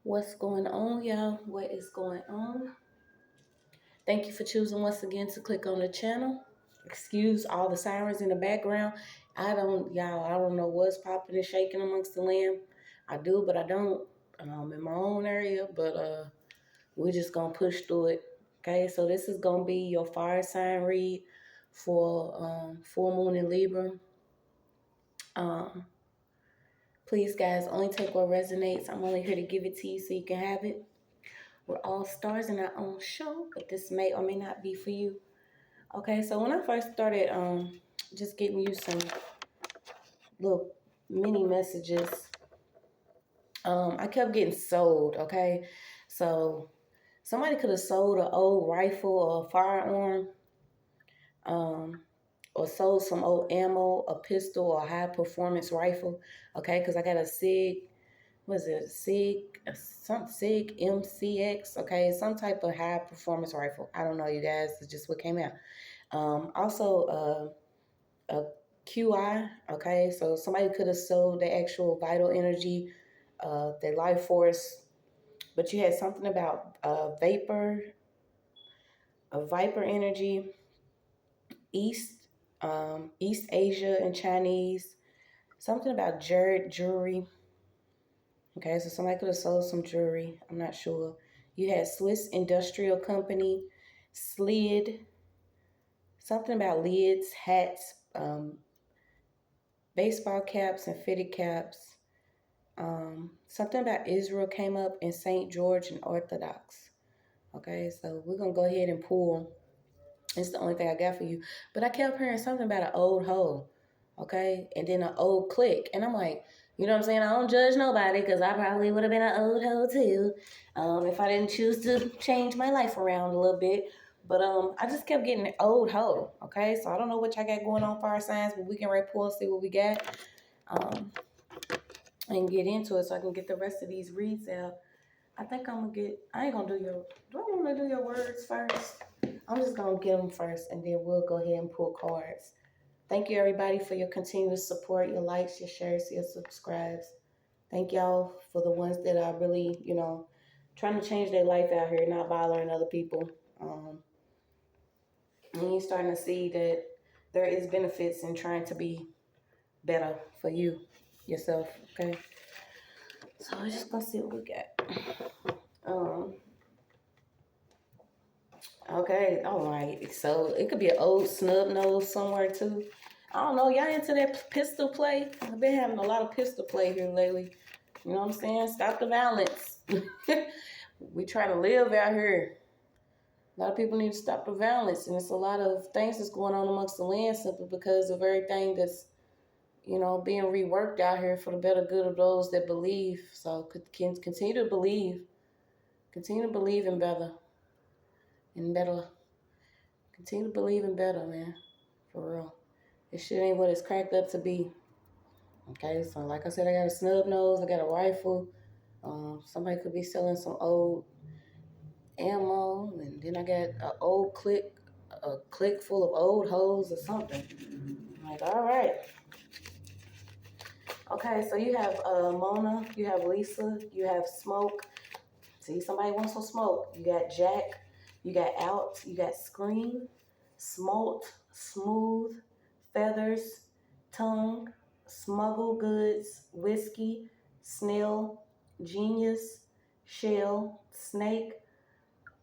What's going on, y'all? What is going on? Thank you for choosing once again to click on the channel. Excuse all the sirens in the background. I don't know what's popping and shaking amongst the land. I do, but I don't. In my own area, but we're just gonna push through it. Okay, so this is gonna be your fire sign read for full moon in Libra. Please, guys, only take what resonates. I'm only here to give it to you so you can have it. We're all stars in our own show, but this may or may not be for you. Okay, so when I first started just getting you some little mini messages, I kept getting sold, okay? So somebody could have sold an old rifle or a firearm, or sold some old ammo, a pistol, or a high performance rifle, okay? Because I got a SIG, SIG MCX, okay? Some type of high performance rifle. I don't know, you guys. It's just what came out. Also, a QI, okay? So somebody could have sold the actual vital energy, their life force, but you had something about viper energy, East Asia and Chinese, something about jewelry. Okay, so somebody could have sold some jewelry. I'm not sure. You had Swiss Industrial Company, Slid, something about lids, hats, baseball caps and fitted caps. Something about Israel came up in St. George and Orthodox. Okay, so we're going to go ahead and pull. It's the only thing I got for you. But I kept hearing something about an old hoe. Okay, and then an old clique. And I'm like, you know what I'm saying? I don't judge nobody because I probably would have been an old hoe too if I didn't choose to change my life around a little bit. But I just kept getting an old hoe. Okay, so I don't know what y'all got going on for our signs, but we can pull and see what we got. And get into it so I can get the rest of these reads out. I think I ain't gonna do do I want to do your words first? I'm just gonna get them first and then we'll go ahead and pull cards. Thank you everybody for your continuous support, your likes, your shares, your subscribes. Thank y'all for the ones that are really, trying to change their life out here, not bothering other people. And you're starting to see that there is benefits in trying to be better for you, yourself, okay? So we're just gonna see what we got. Okay, all right. So it could be an old snub nose somewhere too. I don't know. Y'all into that pistol play? I've been having a lot of pistol play here lately. You know what I'm saying? Stop the violence. We try to live out here. A lot of people need to stop the violence, and it's a lot of things that's going on amongst the land simply because of everything that's being reworked out here for the better good of those that believe. So can continue to believe. Continue to believe in better. And better. Continue to believe in better, man. For real. This shit ain't what it's cracked up to be. Okay, so like I said, I got a snub nose. I got a rifle. Somebody could be selling some old ammo. And then I got an old clique, a clique full of old hoes or something. I'm like, all right. Okay, so you have Mona, you have Lisa, you have Smoke. See, somebody wants some smoke. You got Jack, you got Out, you got Scream, Smolt, Smooth, Feathers, Tongue, Smuggle Goods, Whiskey, Snail, Genius, Shell, Snake,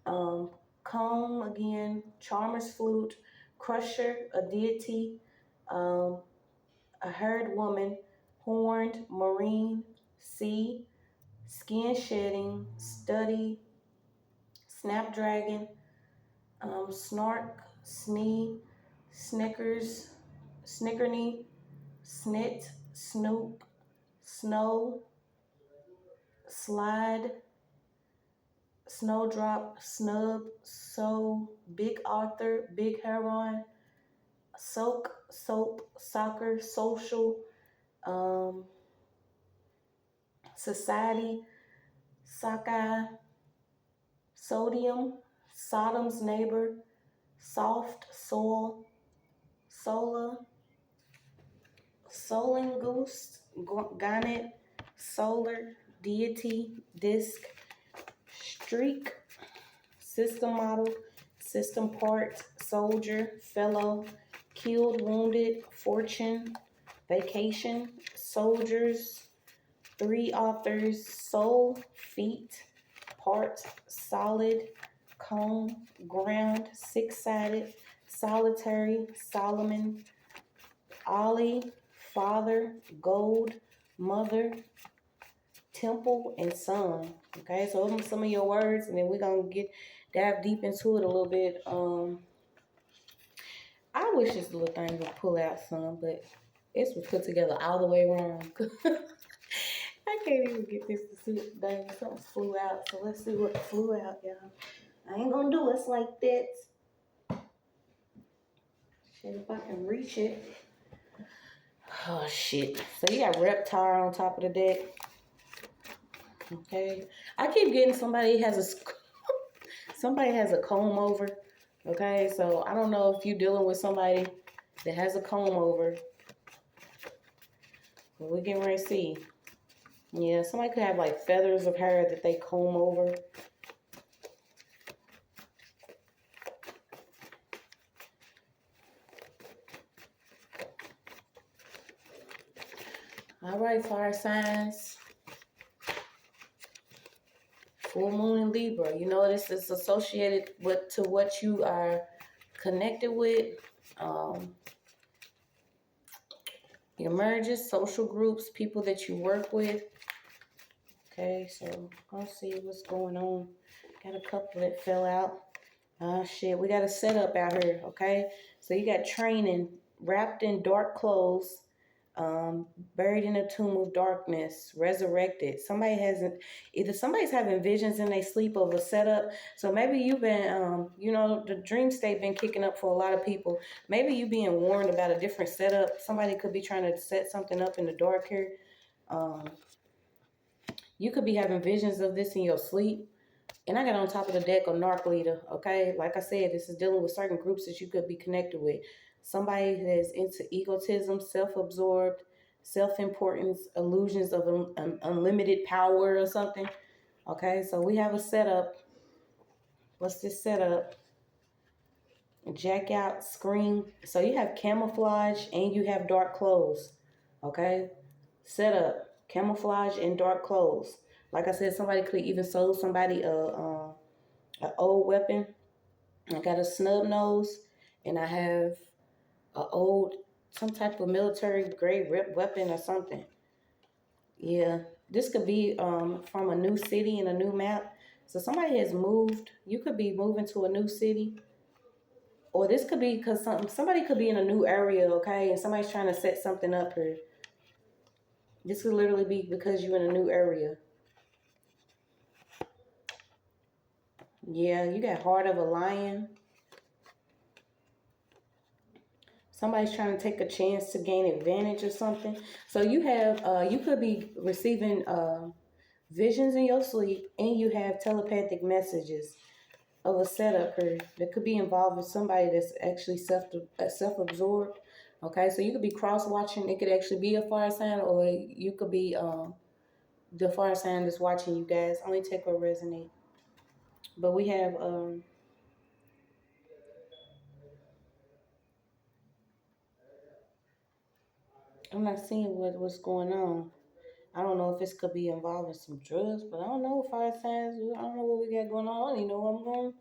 Comb again, Charmer's Flute, Crusher, a Deity, a Herd Woman, Horned, Marine, Sea, Skin Shedding, Study, Snapdragon, Snark, Snee, Snickers, Snickerny, Snit, Snoop, Snow, Slide, Snowdrop, Snub, So, Big Arthur, Big Heron, Soak, Soap, Soccer, Social, Society, Sockeye, Sodium, Sodom's Neighbor, Soft, Soul, Sola, Soling Goose, Garnet, Solar, deity, disc, streak, system model, system part, soldier, fellow, killed, wounded, fortune, vacation, soldiers, 3 authors, soul, feet, part, solid, cone, ground, 6-sided, solitary, Solomon, Ollie, father, gold, mother, temple, and sun. Okay, so those are some of your words, and then we're gonna dive deep into it a little bit. I wish this little thing would pull out some, but it's was put together all the way wrong. I can't even get this to sit down. Something flew out, so let's see what flew out, y'all. I ain't gonna do us like that. Shit, if I can reach it. Oh shit! So you got reptile on top of the deck. Okay, I keep getting somebody has a comb over. Okay, so I don't know if you're dealing with somebody that has a comb over. But we're getting ready to see. Yeah, somebody could have like feathers of hair that they comb over. All right, fire signs. Full moon in Libra. You know, this is associated to what you are connected with. Your marriages, social groups, people that you work with. Okay, so let's see what's going on. Got a couple that fell out. Shit, we got a setup out here, okay? So you got training, wrapped in dark clothes, buried in a tomb of darkness, resurrected. Either somebody's having visions in their sleep of a setup. So maybe you've been, the dream state been kicking up for a lot of people. Maybe you being warned about a different setup. Somebody could be trying to set something up in the dark here. You could be having visions of this in your sleep. And I got on top of the deck a narc leader, okay? Like I said, this is dealing with certain groups that you could be connected with. Somebody that's into egotism, self-absorbed, self-importance, illusions of unlimited power or something. Okay, so we have a setup. What's this setup? Jack out, scream. So you have camouflage and you have dark clothes. Okay, setup, camouflage and dark clothes. Like I said, somebody could even sold somebody a old weapon. I got a snub nose, and I have some type of military grade weapon or something. Yeah, this could be from a new city and a new map. So somebody has moved. You could be moving to a new city. Or this could be because somebody could be in a new area, okay? And somebody's trying to set something up here. This could literally be because you're in a new area. Yeah, you got Heart of a Lion. Somebody's trying to take a chance to gain advantage or something. So you have, you could be receiving visions in your sleep, and you have telepathic messages of a setup here that could be involved with somebody that's actually self-absorbed. Okay, so you could be cross-watching. It could actually be a fire sign, or you could be the fire sign that's watching you guys. Only take or resonate. But we have I'm not seeing what's going on. I don't know if this could be involving some drugs, but I don't know fire signs. I don't know what we got going on. I don't even know what I'm going to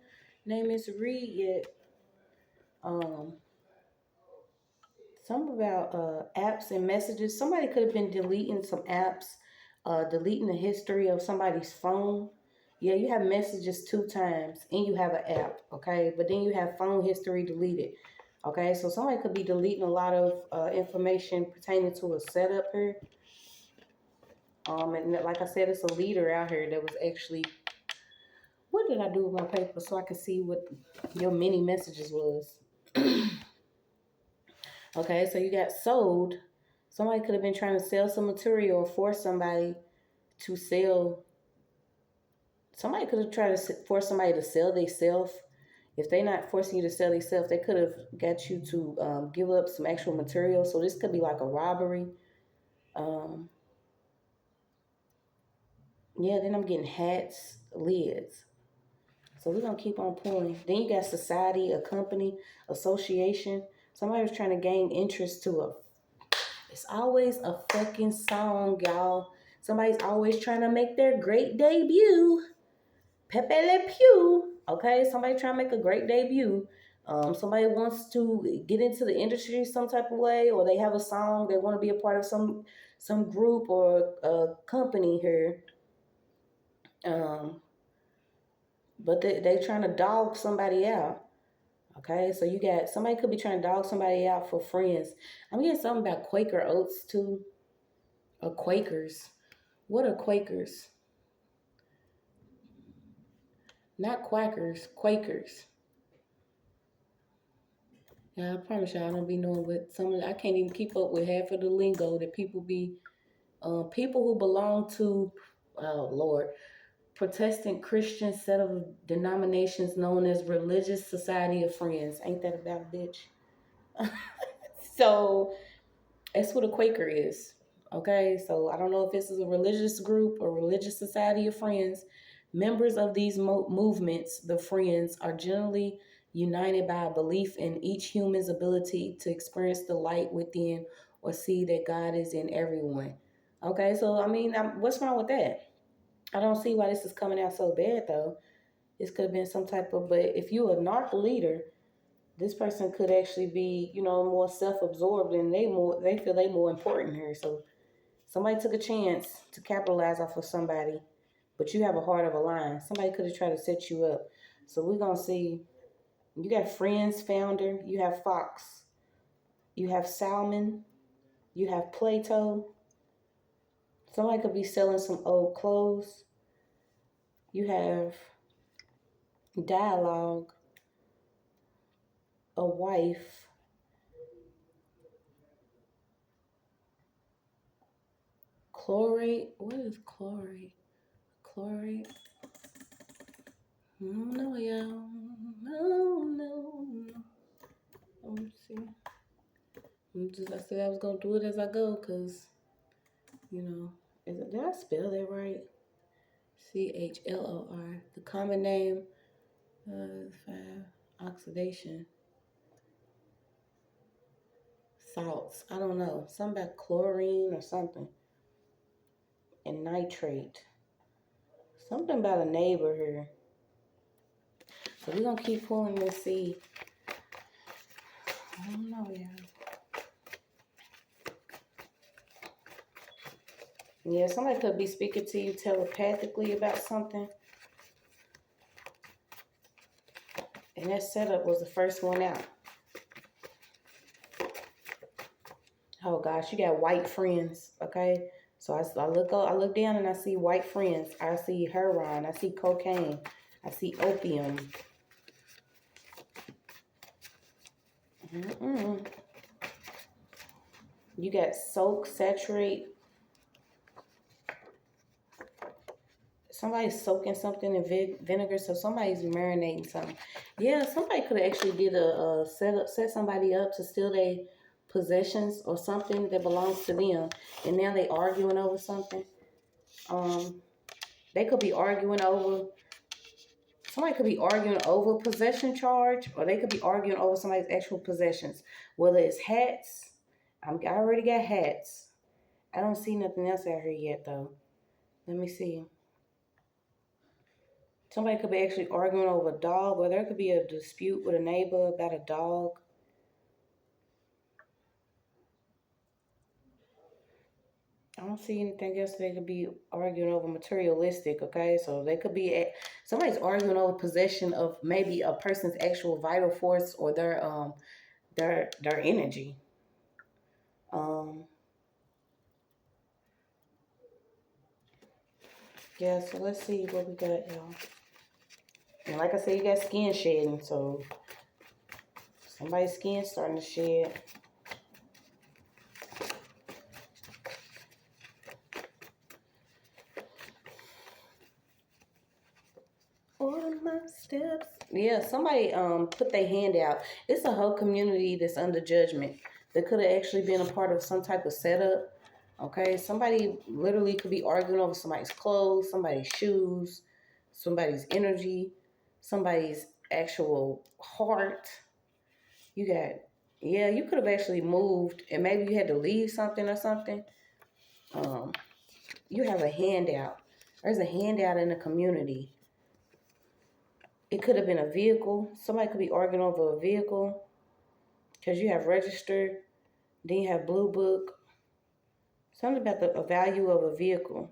name this read yet. Something about apps and messages. Somebody could have been deleting some apps, deleting the history of somebody's phone. Yeah, you have messages 2 times and you have an app, okay? But then you have phone history deleted, okay? So somebody could be deleting a lot of information pertaining to a setup here. And like I said, it's a leader out here that was actually... What did I do with my paper so I could see what your mini messages was? Okay, so you got sold. Somebody could have been trying to sell some material or force somebody to sell. Somebody could have tried to force somebody to sell themselves. If they're not forcing you to sell themselves, they could have got you to give up some actual material. So this could be like a robbery. Yeah, then I'm getting hats, lids. So we're going to keep on pulling. Then you got society, a company, association. Somebody was trying to gain interest to a... It's always a fucking song, y'all. Somebody's always trying to make their great debut. Pepe Le Pew. Okay, somebody trying to make a great debut. Somebody wants to get into the industry some type of way, or they have a song, they want to be a part of some group or a company here. But they trying to dog somebody out. Okay, so you got somebody could be trying to dog somebody out for friends. I'm getting something about Quaker oats too, or Quakers. What are Quakers? Not Quackers, Quakers. Yeah, I promise y'all I don't be knowing what I can't even keep up with half of the lingo that people be. People who belong to, oh Lord, Protestant Christian set of denominations known as Religious Society of Friends. Ain't that about a bitch? So that's what a Quaker is. Okay, so I don't know if this is a religious group or religious society of friends. Members of these movements, the Friends, are generally united by a belief in each human's ability to experience the light within or see that God is in everyone. Okay, so I mean, what's wrong with that? I don't see why this is coming out so bad though. This could have been some type of, but if you're a narc leader, this person could actually be, more self-absorbed and they feel they more important here. So somebody took a chance to capitalize off of somebody, but you have a heart of a lion. Somebody could have tried to set you up. So we're gonna see. You got Friends founder, you have Fox, you have Salmon, you have Plato. Somebody could be selling some old clothes. You have Dialogue, a wife. Chlorate. What is chlorate? Chlorate. I don't know, y'all. No. Let me see. I said I was going to do it as I go because, did I spell that right? CHLOR. The common name, 5, oxidation. Salts. I don't know. Something about chlorine or something. And nitrate. Something about a neighbor here. So we're going to keep pulling this see. I don't know, y'all. Yeah, somebody could be speaking to you telepathically about something. And that setup was the first one out. Oh gosh, you got white friends, okay? So I look down and I see white friends. I see heroin. I see cocaine. I see opium. You got soak, saturate. Somebody's soaking something in vinegar, so somebody's marinating something. Yeah, somebody could have actually did a set somebody up to steal their possessions or something that belongs to them, and now they arguing over something. They could be arguing over. Somebody could be arguing over possession charge, or they could be arguing over somebody's actual possessions. Whether it's hats, I already got hats. I don't see nothing else out here yet though. Let me see. Somebody could be actually arguing over a dog, or there could be a dispute with a neighbor about a dog. I don't see anything else they could be arguing over materialistic, okay? So they could be somebody's arguing over possession of maybe a person's actual vital force or their energy. Yeah, so let's see what we got, y'all. And like I said, you got skin shedding, so somebody's skin starting to shed. Order my steps. Yeah, somebody put their hand out. It's a whole community that's under judgment that could have actually been a part of some type of setup. Okay, somebody literally could be arguing over somebody's clothes, somebody's shoes, somebody's energy, somebody's actual heart. You got, yeah, you could have actually moved and maybe you had to leave something or something. Um, you have a handout. There's a handout in the community. It could have been a vehicle. Somebody could be arguing over a vehicle because you have registered. Then you have blue book. Something about the value of a vehicle.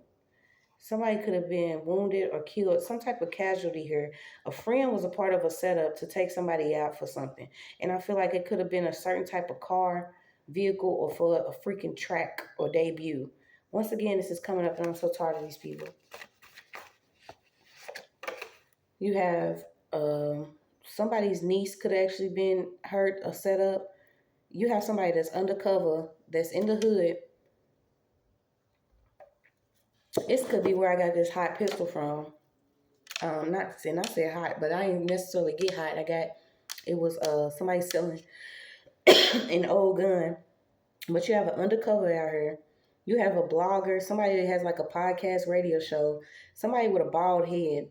Somebody could have been wounded or killed, some type of casualty here. A friend was a part of a setup to take somebody out for something. And I feel like it could have been a certain type of car, vehicle, or for a freaking track or debut. Once again, this is coming up and I'm so tired of these people. You have somebody's niece could have actually been hurt or set up. You have somebody that's undercover, that's in the hood. This could be where I got this hot pistol from. Not saying I said hot, but I didn't necessarily get hot. It was somebody selling an old gun. But you have an undercover out here. You have a blogger, somebody that has like a podcast radio show, somebody with a bald head.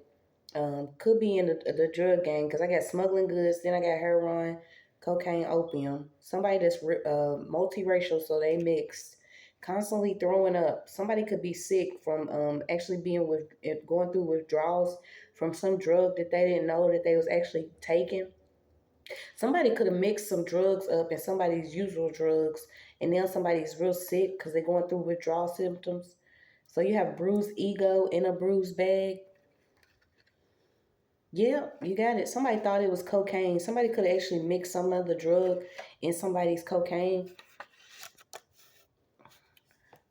Could be in the drug gang because I got smuggling goods, then I got heroin, cocaine, opium. Somebody that's multiracial, so they mixed, constantly throwing up. Somebody could be sick from actually being going through withdrawals from some drug that they didn't know that they was actually taking. Somebody could have mixed some drugs up in somebody's usual drugs, and now somebody's real sick because they're going through withdrawal symptoms. So you have bruised ego in a bruised bag. Yeah, you got it. Somebody thought it was cocaine. Somebody could have actually mixed some other drug in somebody's cocaine.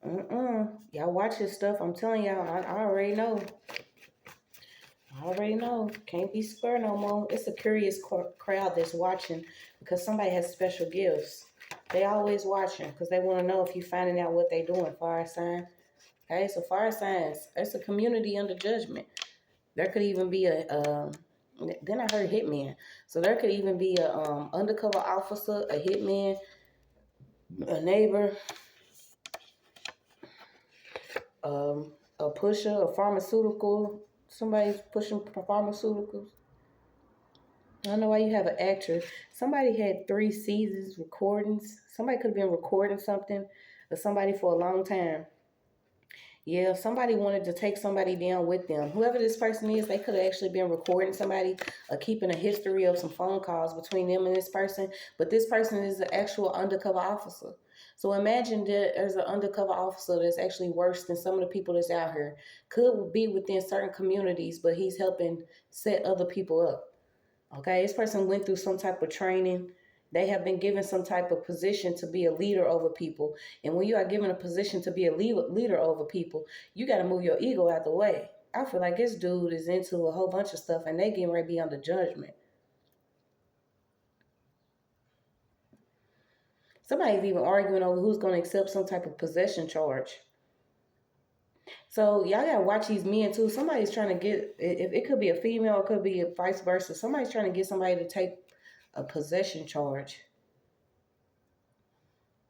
Y'all watch this stuff. I'm telling y'all, I already know. I already know. Can't be square no more. It's a curious crowd that's watching because somebody has special gifts. They always watching because they want to know if you're finding out what they doing. Fire sign. Okay, so fire signs. It's a community under judgment. There could even be then I heard hitman. So there could even be a undercover officer, a hitman, a neighbor, a pusher, a pharmaceutical. Somebody's pushing pharmaceuticals. I don't know why you have an actor. Somebody had 3 seasons recordings. Somebody could have been recording something or somebody for a long time. Yeah, if somebody wanted to take somebody down with them, whoever this person is, they could have actually been recording somebody or keeping a history of some phone calls between them and this person. But this person is the actual undercover officer. So imagine that there's an undercover officer that's actually worse than some of the people that's out here. Could be within certain communities, but he's helping set other people up. Okay, this person went through some type of training. They have been given some type of position to be a leader over people. And when you are given a position to be a leader over people, you got to move your ego out the way. I feel like this dude is into a whole bunch of stuff and they getting ready to be under judgment. Somebody's even arguing over who's going to accept some type of possession charge. So y'all got to watch these men too. Somebody's trying to get, if it could be a female, it could be a vice versa. Somebody's trying to get somebody to take a possession charge.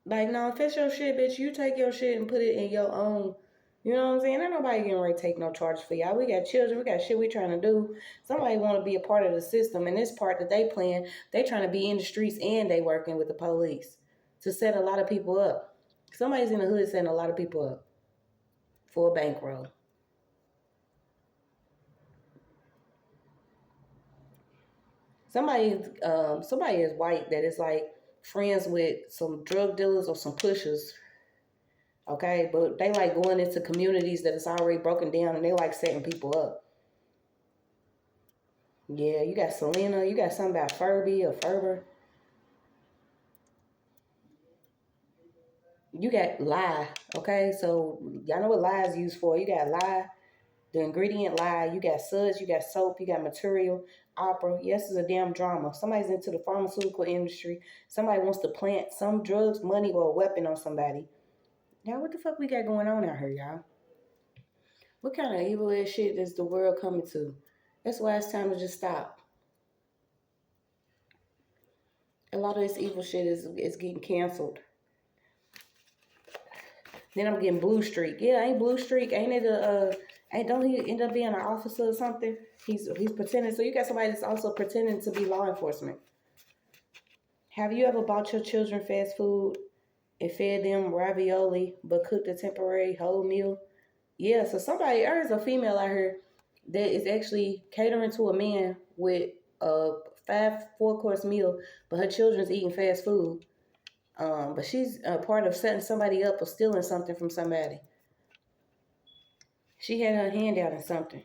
Like, no, if it's your shit, bitch, you take your shit and put it in your own. You know what I'm saying? Ain't nobody getting ready to take no charge for y'all. We got children. We got shit we trying to do. Somebody want to be a part of the system. And this part that they playing, they trying to be in the streets and they working with the police to set a lot of people up. Somebody's in the hood setting a lot of people up for a bankroll. Somebody is white that is like friends with some drug dealers or some pushers. Okay, but they like going into communities that is already broken down and they like setting people up. Yeah, you got Selena, you got something about Furby or Ferber. You got lye, okay? So y'all know what lye is used for. You got lye, the ingredient lye, you got suds, you got soap, you got material, opera. Yes, it's a damn drama. Somebody's into the pharmaceutical industry. Somebody wants to plant some drugs, money, or a weapon on somebody. Now, what the fuck we got going on out here, y'all? What kind of evil ass shit is the world coming to? That's why it's time to just stop. A lot of this evil shit is getting canceled. Then I'm getting blue streak. Yeah, ain't blue streak. Ain't it don't he end up being an officer or something? He's pretending. So you got somebody that's also pretending to be law enforcement. Have you ever bought your children fast food and fed them ravioli but cooked a temporary whole meal? Yeah, so there's a female out here that is actually catering to a man with a 4-course meal, but her children's eating fast food. But she's a part of setting somebody up or stealing something from somebody. She had her hand out in something.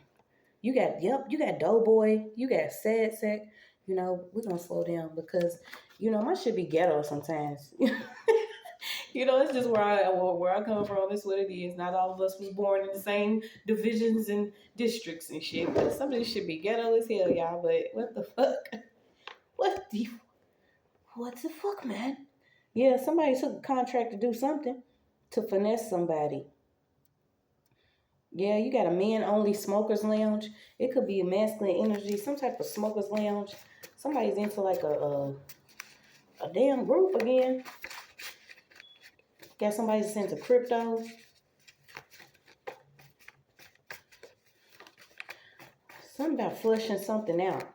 You got Doughboy, you got Sad Sack. You know, we're gonna slow down because, you know, my shit be ghetto sometimes. You know, it's just where I come from. It's what it is. Not all of us was born in the same divisions and districts and shit. But some of this shit be ghetto as hell, y'all. But what the fuck? What the fuck, man? Yeah, somebody took a contract to do something to finesse somebody. Yeah, you got a men-only smokers lounge. It could be a masculine energy, some type of smokers lounge. Somebody's into like a damn group again. Got somebody that's into crypto. Something about flushing something out.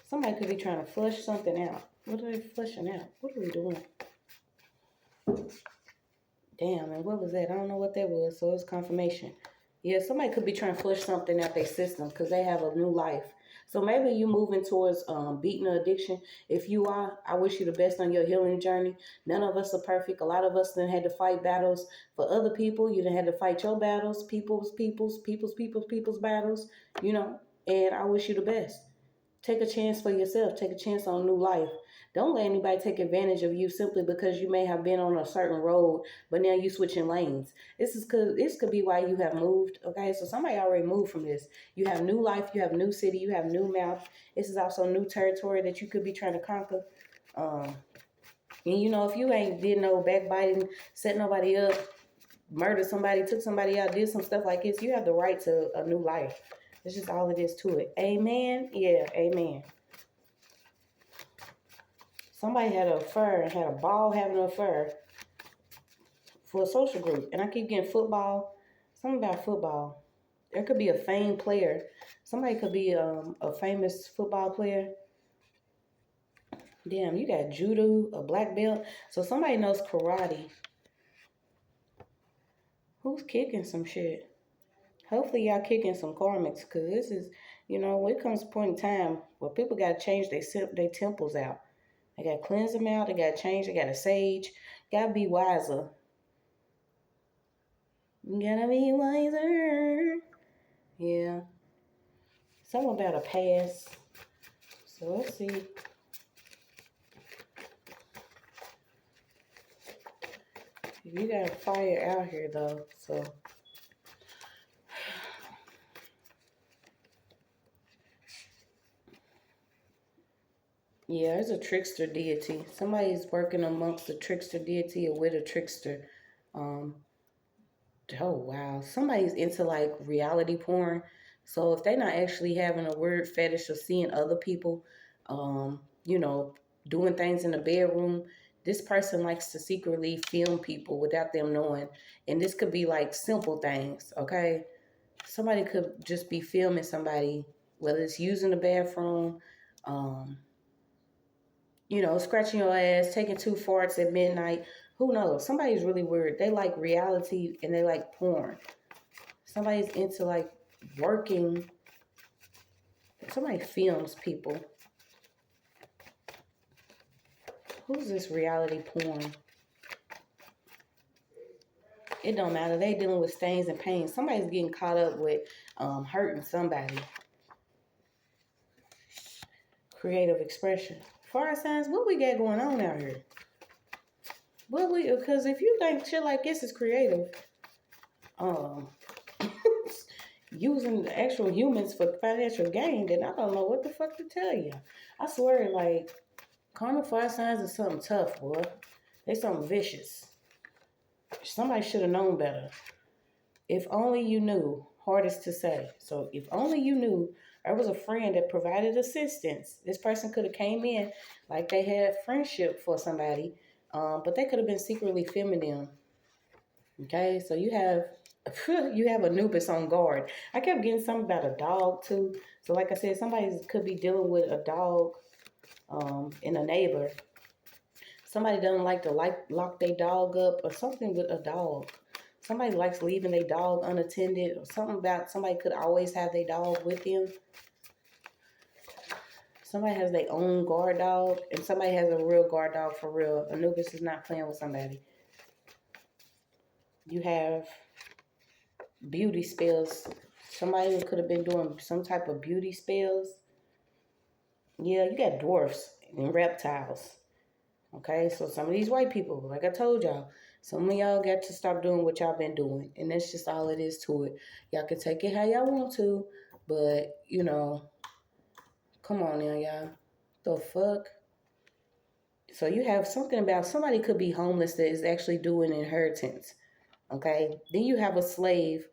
Somebody could be trying to flush something out. What are they flushing out? What are we doing? Damn, and what was that? I don't know what that was, so it's confirmation. Yeah, somebody could be trying to flush something out their system because they have a new life. So maybe you moving towards beating an addiction. If you are, I wish you the best on your healing journey. None of us are perfect. A lot of us then had to fight battles for other people. You done had to fight your battles, people's battles, you know. And I wish you the best. Take a chance for yourself. Take a chance on new life. Don't let anybody take advantage of you simply because you may have been on a certain road, but now you switching lanes. This could be why you have moved. Okay, so somebody already moved from this. You have new life. You have new city. You have new mouth. This is also new territory that you could be trying to conquer. And you know, if you ain't did no backbiting, set nobody up, murdered somebody, took somebody out, did some stuff like this, you have the right to a new life. It's just all it is to it. Amen? Yeah, amen. Somebody had an affair and had a ball having an affair for a social group. And I keep getting football. Something about football. There could be a famed player. Somebody could be a famous football player. Damn, you got judo, a black belt. So somebody knows karate. Who's kicking some shit? Hopefully y'all kicking some karmics, because this is, you know, when it comes to a point in time where people got to change their temples out. They got to cleanse them out. They got to change. They got to sage. Got to be wiser. Gotta be wiser. Yeah. Something about a past. So let's see. You got fire out here, though, so... Yeah, there's a trickster deity. Somebody's working amongst the trickster deity or with a trickster. Oh, wow. Somebody's into, like, reality porn. So if they're not actually having a weird fetish of seeing other people, you know, doing things in the bedroom, this person likes to secretly film people without them knowing. And this could be, like, simple things, okay? Somebody could just be filming somebody, whether it's using the bathroom, you know, scratching your ass, taking 2 farts at midnight. Who knows? Somebody's really weird. They like reality and they like porn. Somebody's into like working. Somebody films people. Who's this reality porn? It don't matter. They dealing with stains and pain. Somebody's getting caught up with hurting somebody. Creative expression. Fire signs, what we got going on out here? Because if you think shit like this is creative, using the actual humans for financial gain, then I don't know what the fuck to tell you. I swear, like, carnal fire signs is something tough, boy. They something vicious. Somebody should have known better. If only you knew. Hardest to say. So if only you knew. There was a friend that provided assistance. This person could have came in like they had friendship for somebody, but they could have been secretly filming them. Okay, so you have you have Anubis on guard. I kept getting something about a dog too. So like I said, somebody could be dealing with a dog and a neighbor. Somebody doesn't like to lock their dog up or something with a dog. Somebody likes leaving their dog unattended or something about somebody could always have their dog with them. Somebody has their own guard dog and somebody has a real guard dog for real. Anubis is not playing with somebody. You have beauty spells. Somebody could have been doing some type of beauty spells. Yeah, you got dwarfs and reptiles. Okay, so some of these white people, like I told y'all, some of y'all got to stop doing what y'all been doing. And that's just all it is to it. Y'all can take it how y'all want to, but, you know, come on now, y'all. The fuck? So you have something about somebody could be homeless that is actually doing inheritance. Okay, then you have a slave,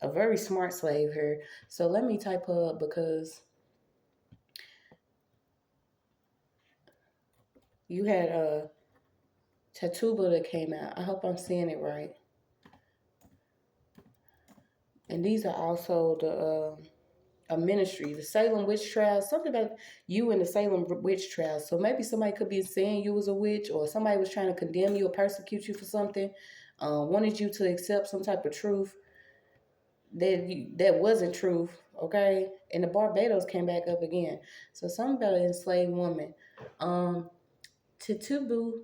a very smart slave here. So let me type her up because you had a Tatuba that came out. I hope I'm saying it right. And these are also the a ministry, the Salem witch trials, something about you and the Salem witch trials. So maybe somebody could be saying you was a witch, or somebody was trying to condemn you or persecute you for something, wanted you to accept some type of truth that wasn't truth, okay? And the Barbados came back up again. So something about an enslaved woman. Titubu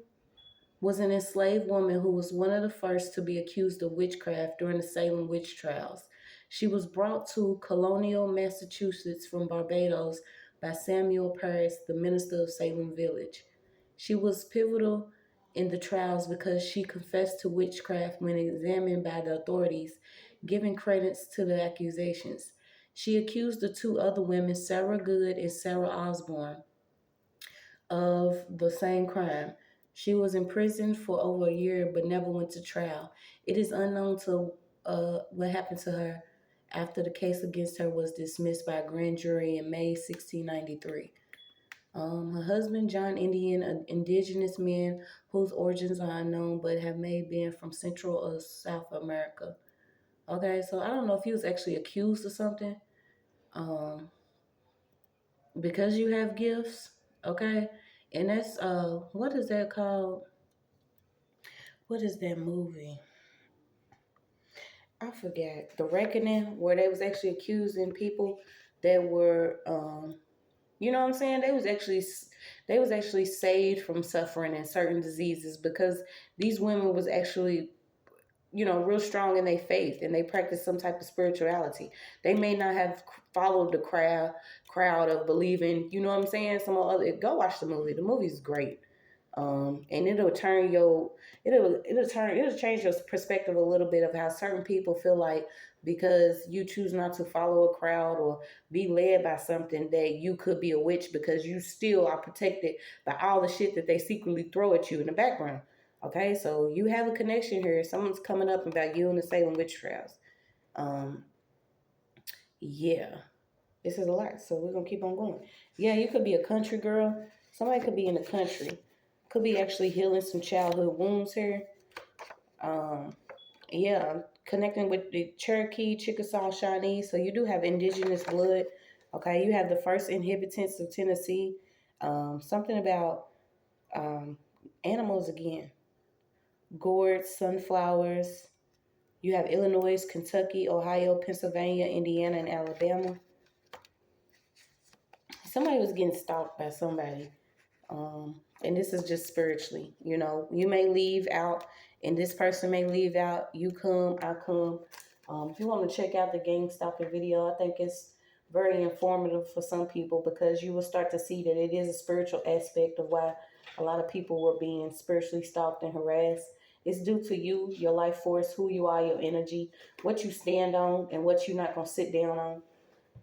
was an enslaved woman who was one of the first to be accused of witchcraft during the Salem witch trials. She was brought to colonial Massachusetts from Barbados by Samuel Parris, the minister of Salem Village. She was pivotal in the trials because she confessed to witchcraft when examined by the authorities, giving credence to the accusations. She accused the two other women, Sarah Good and Sarah Osborne, of the same crime. She was imprisoned for over a year but never went to trial. It is unknown to what happened to her after the case against her was dismissed by a grand jury in May 1693. Her husband, John Indian, an indigenous man whose origins are unknown but have may been from Central or South America. Okay, so I don't know if he was actually accused of something. Because you have gifts, okay? And that's what is that called? What is that movie? I forget. The Reckoning, where they was actually accusing people that were you know what I'm saying? They was actually saved from suffering and certain diseases because these women was actually, you know, real strong in their faith and they practice some type of spirituality. They may not have followed the crowd of believing, you know what I'm saying? Some other, go watch the movie. The movie's great. And it'll change your perspective a little bit of how certain people feel like because you choose not to follow a crowd or be led by something that you could be a witch because you still are protected by all the shit that they secretly throw at you in the background. Okay, so you have a connection here. Someone's coming up about you and the Salem witch trials. Um, yeah, this is a lot, so we're gonna keep on going. Yeah, you could be a country girl. Somebody could be in the country. Could be actually healing some childhood wounds here. Yeah, connecting with the Cherokee, Chickasaw, Shawnee. So you do have indigenous blood. Okay, you have the first inhabitants of Tennessee. Something about animals again. Gourds, sunflowers. You have Illinois, Kentucky, Ohio, Pennsylvania, Indiana, and Alabama. Somebody was getting stalked by somebody. And this is just spiritually. You know, you may leave out and this person may leave out. You come, I come. If you want to check out the gang stalking video, I think it's very informative for some people because you will start to see that it is a spiritual aspect of why a lot of people were being spiritually stalked and harassed. It's due to you, your life force, who you are, your energy, what you stand on, and what you're not going to sit down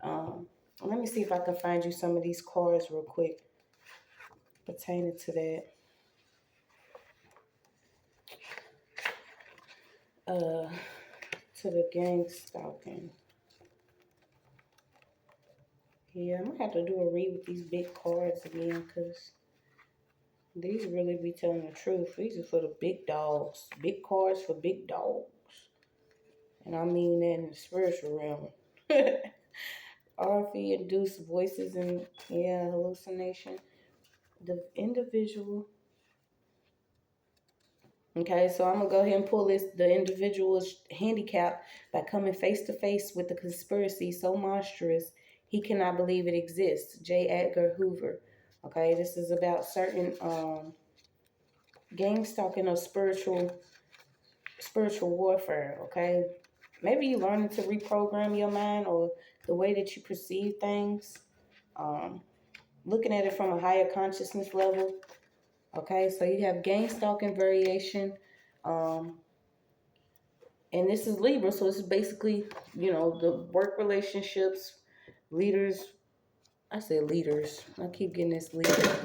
on. Let me see if I can find you some of these cards real quick pertaining to that. To the gang stalking. Yeah, I'm gonna have to do a read with these big cards again because these really be telling the truth. These are for the big dogs. Big cards for big dogs. And I mean that in the spiritual realm. RFE-induced voices and, hallucination. The individual. Okay, so I'm going to go ahead and pull this. The individual is handicapped by coming face to face with the conspiracy so monstrous he cannot believe it exists. J. Edgar Hoover. Okay, this is about certain gang stalking of spiritual warfare. Okay, maybe you learning to reprogram your mind or the way that you perceive things. Looking at it from a higher consciousness level. Okay, so you have gang stalking variation. And this is Libra, so this is basically, the work relationships, leaders. I say leaders. I keep getting this leader.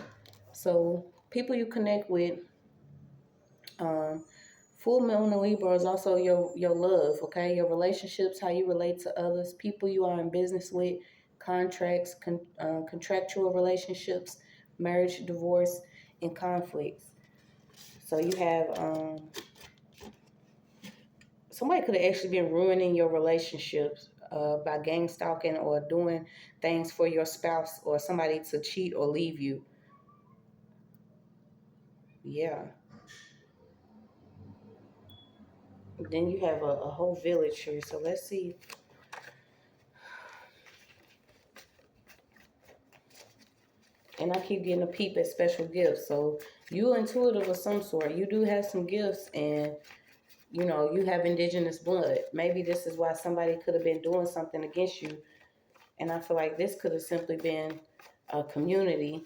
So people you connect with. Full moon in Libra is also your love, okay? Your relationships, how you relate to others, people you are in business with, contracts, contractual relationships, marriage, divorce, and conflicts. So you have somebody could have actually been ruining your relationships by gang stalking or doing things for your spouse or somebody to cheat or leave you. Yeah. Then you have a whole village here. So let's see. And I keep getting a peep at special gifts. So you intuitive of some sort. You do have some gifts and, you have indigenous blood. Maybe this is why somebody could have been doing something against you. And I feel like this could have simply been a community,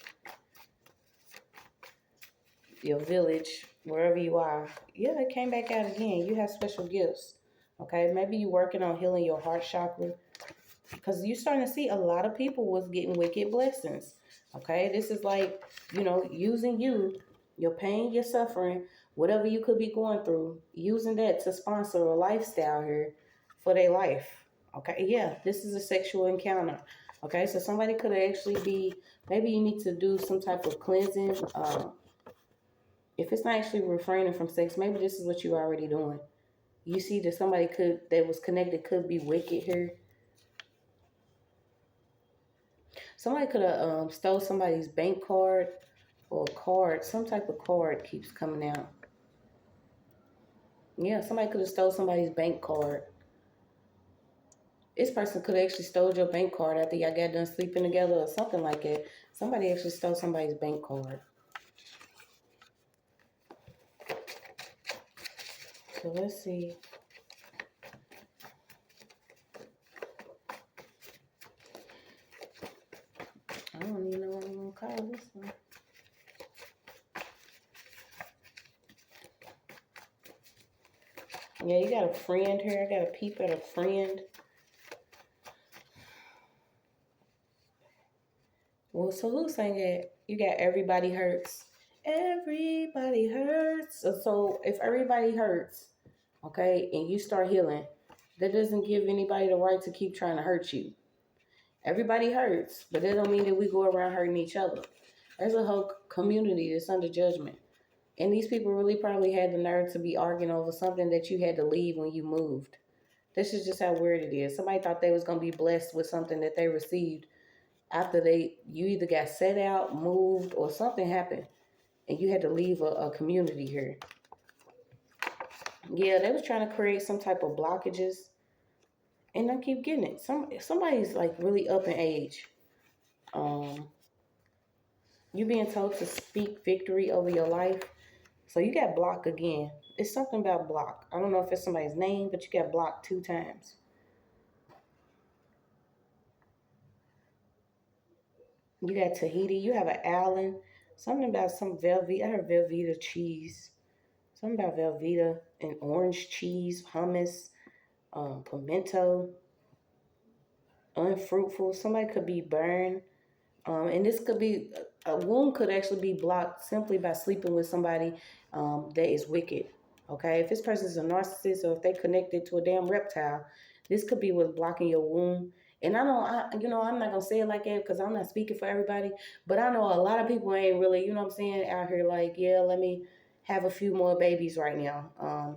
your village, wherever you are. Yeah, it came back out again. You have special gifts. Okay, maybe you're working on healing your heart chakra. Because you're starting to see a lot of people was getting wicked blessings. Okay, this is like, using your pain, your suffering, whatever you could be going through, using that to sponsor a lifestyle here for their life. Okay, yeah, this is a sexual encounter. Okay, so somebody could actually maybe you need to do some type of cleansing. If it's not actually refraining from sex, maybe this is what you're already doing. You see that somebody that was connected could be wicked here. Somebody could have stole somebody's bank card or a card. Some type of card keeps coming out. Yeah, somebody could have stole somebody's bank card. This person could have actually stole your bank card after y'all got done sleeping together or something like that. Somebody actually stole somebody's bank card. So let's see. I don't even know what I'm going to call this one. Yeah, you got a friend here. I got a peep at a friend. Well, so who's saying that? You got everybody hurts. Everybody hurts. So if everybody hurts, okay, and you start healing, that doesn't give anybody the right to keep trying to hurt you. Everybody hurts, but that don't mean that we go around hurting each other. There's a whole community that's under judgment. And these people really probably had the nerve to be arguing over something that you had to leave when you moved. This is just how weird it is. Somebody thought they was going to be blessed with something that they received after you either got set out, moved, or something happened. And you had to leave a community here. Yeah, they was trying to create some type of blockages. And I keep getting it. Somebody's like really up in age. You being told to speak victory over your life. So you got blocked again. It's something about block. I don't know if it's somebody's name, but you got blocked 2 times. You got Tahiti. You have an Allen. Something about some Velveeta. I heard Velveeta cheese. Something about Velveeta and orange cheese, hummus, pimento, unfruitful. Somebody could be burned. And this could be, a wound could actually be blocked simply by sleeping with somebody that is wicked. Okay, if this person is a narcissist or if they connected to a damn reptile, this could be what's blocking your womb. And I'm not gonna say it like that because I'm not speaking for everybody, but I know a lot of people ain't really, you know what I'm saying, out here like, yeah, let me have a few more babies right now.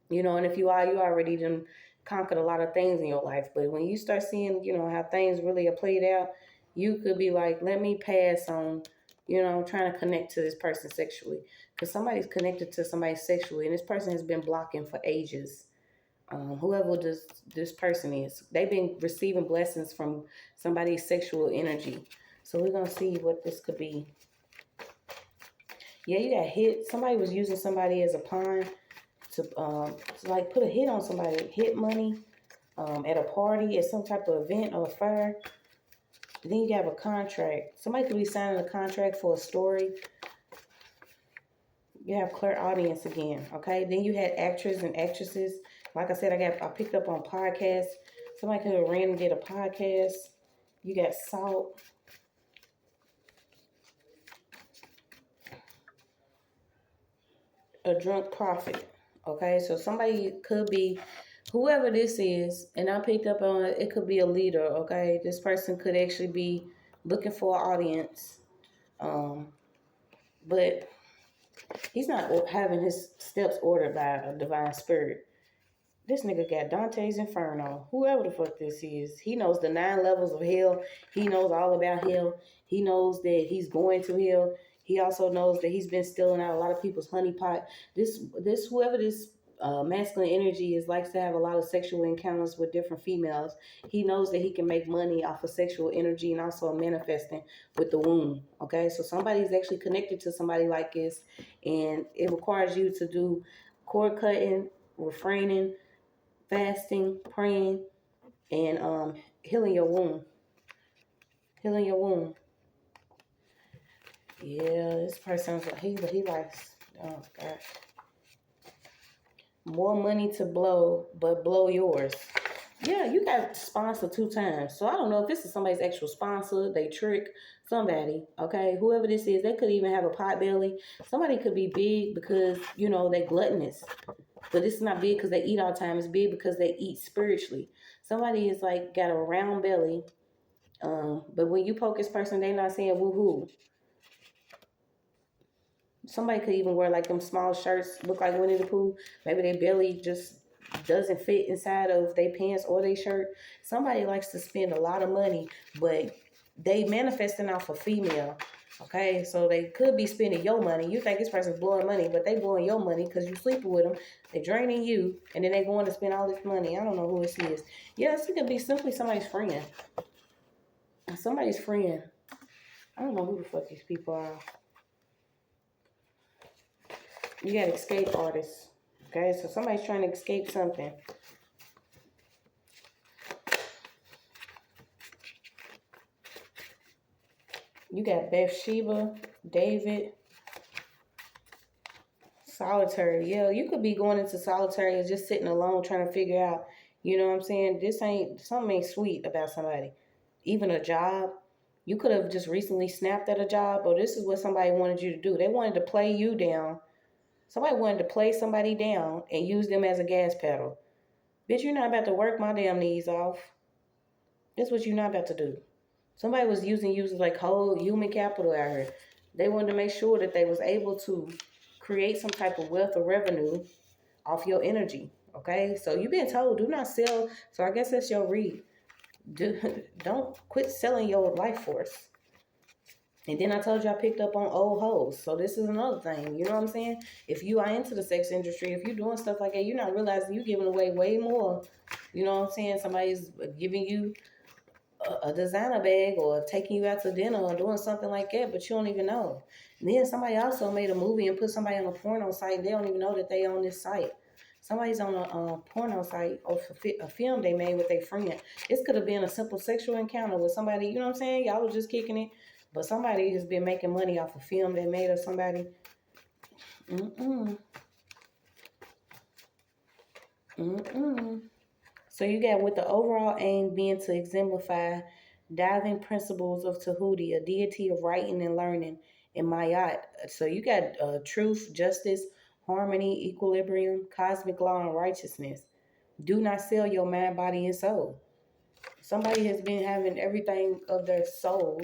You know, and if you are, you already done conquered a lot of things in your life. But when you start seeing, you know, how things really are played out, you could be like, let me pass on, you know, trying to connect to this person sexually. Because somebody's connected to somebody sexually, and this person has been blocking for ages. Whoever this person is, they've been receiving blessings from somebody's sexual energy. So we're going to see what this could be. Yeah, you got hit. Somebody was using somebody as a pawn to like put a hit on somebody, hit money at a party, at some type of event or fair. Then you have a contract. Somebody could be signing a contract for a story. You have clairaudience again, okay? Then you had actors and actresses. Like I said, I picked up on podcasts. Somebody could have ran and did a podcast. You got salt. A drunk prophet. Okay, so somebody could be whoever this is, and I picked up on it, it could be a leader. Okay, this person could actually be looking for an audience, but he's not having his steps ordered by a divine spirit. This nigga got Dante's Inferno. Whoever the fuck this is, he knows the 9 levels of hell. He knows all about hell. He knows that he's going to hell. He also knows that he's been stealing out a lot of people's honeypot. Whoever this masculine energy is, likes to have a lot of sexual encounters with different females. He knows that he can make money off of sexual energy and also manifesting with the womb. Okay, so somebody's actually connected to somebody like this, and it requires you to do cord cutting, refraining, fasting, praying, and healing your womb. Healing your womb. Yeah, this person's he likes, oh gosh, more money to blow, but blow yours. Yeah, you got sponsored 2 times. So I don't know if this is somebody's actual sponsor. They trick somebody, okay? Whoever this is, they could even have a pot belly. Somebody could be big because, you know, they gluttonous. But it's not big because they eat all the time. It's big because they eat spiritually. Somebody is like got a round belly. But when you poke this person, they not saying woohoo. Somebody could even wear like them small shirts, look like Winnie the Pooh. Maybe their belly just doesn't fit inside of their pants or their shirt. Somebody likes to spend a lot of money, but they manifesting off a female. Okay, so they could be spending your money. You think this person's blowing money, but they blowing your money because you sleeping with them. They draining you, and then they going to spend all this money. I don't know who this is. Yes, it could be simply somebody's friend. Somebody's friend. I don't know who the fuck these people are. You got escape artists. Okay, so somebody's trying to escape something. You got Bathsheba, David, solitary. Yeah, you could be going into solitary and just sitting alone trying to figure out, you know what I'm saying? Something ain't sweet about somebody. Even a job. You could have just recently snapped at a job, or this is what somebody wanted you to do. They wanted to play you down. Somebody wanted to play somebody down and use them as a gas pedal. Bitch, you're not about to work my damn knees off. That's what you're not about to do. Somebody was using like whole human capital out here. They wanted to make sure that they was able to create some type of wealth or revenue off your energy. Okay, so you've been told do not sell. So I guess that's your read. Don't quit selling your life force. And then I told you I picked up on old hoes. So this is another thing. You know what I'm saying? If you are into the sex industry, if you're doing stuff like that, you're not realizing you're giving away way more. You know what I'm saying? Somebody's giving you a designer bag or taking you out to dinner or doing something like that, but you don't even know. And then somebody also made a movie and put somebody on a porno site. They don't even know that they on this site. Somebody's on a porno site or a film they made with their friend. This could have been a simple sexual encounter with somebody, you know what I'm saying? Y'all was just kicking it. But somebody has been making money off a film they made of somebody. So you got with the overall aim being to exemplify divine principles of Tahuti, a deity of writing and learning, and Mayat. So you got truth, justice, harmony, equilibrium, cosmic law, and righteousness. Do not sell your mind, body, and soul. Somebody has been having everything of their soul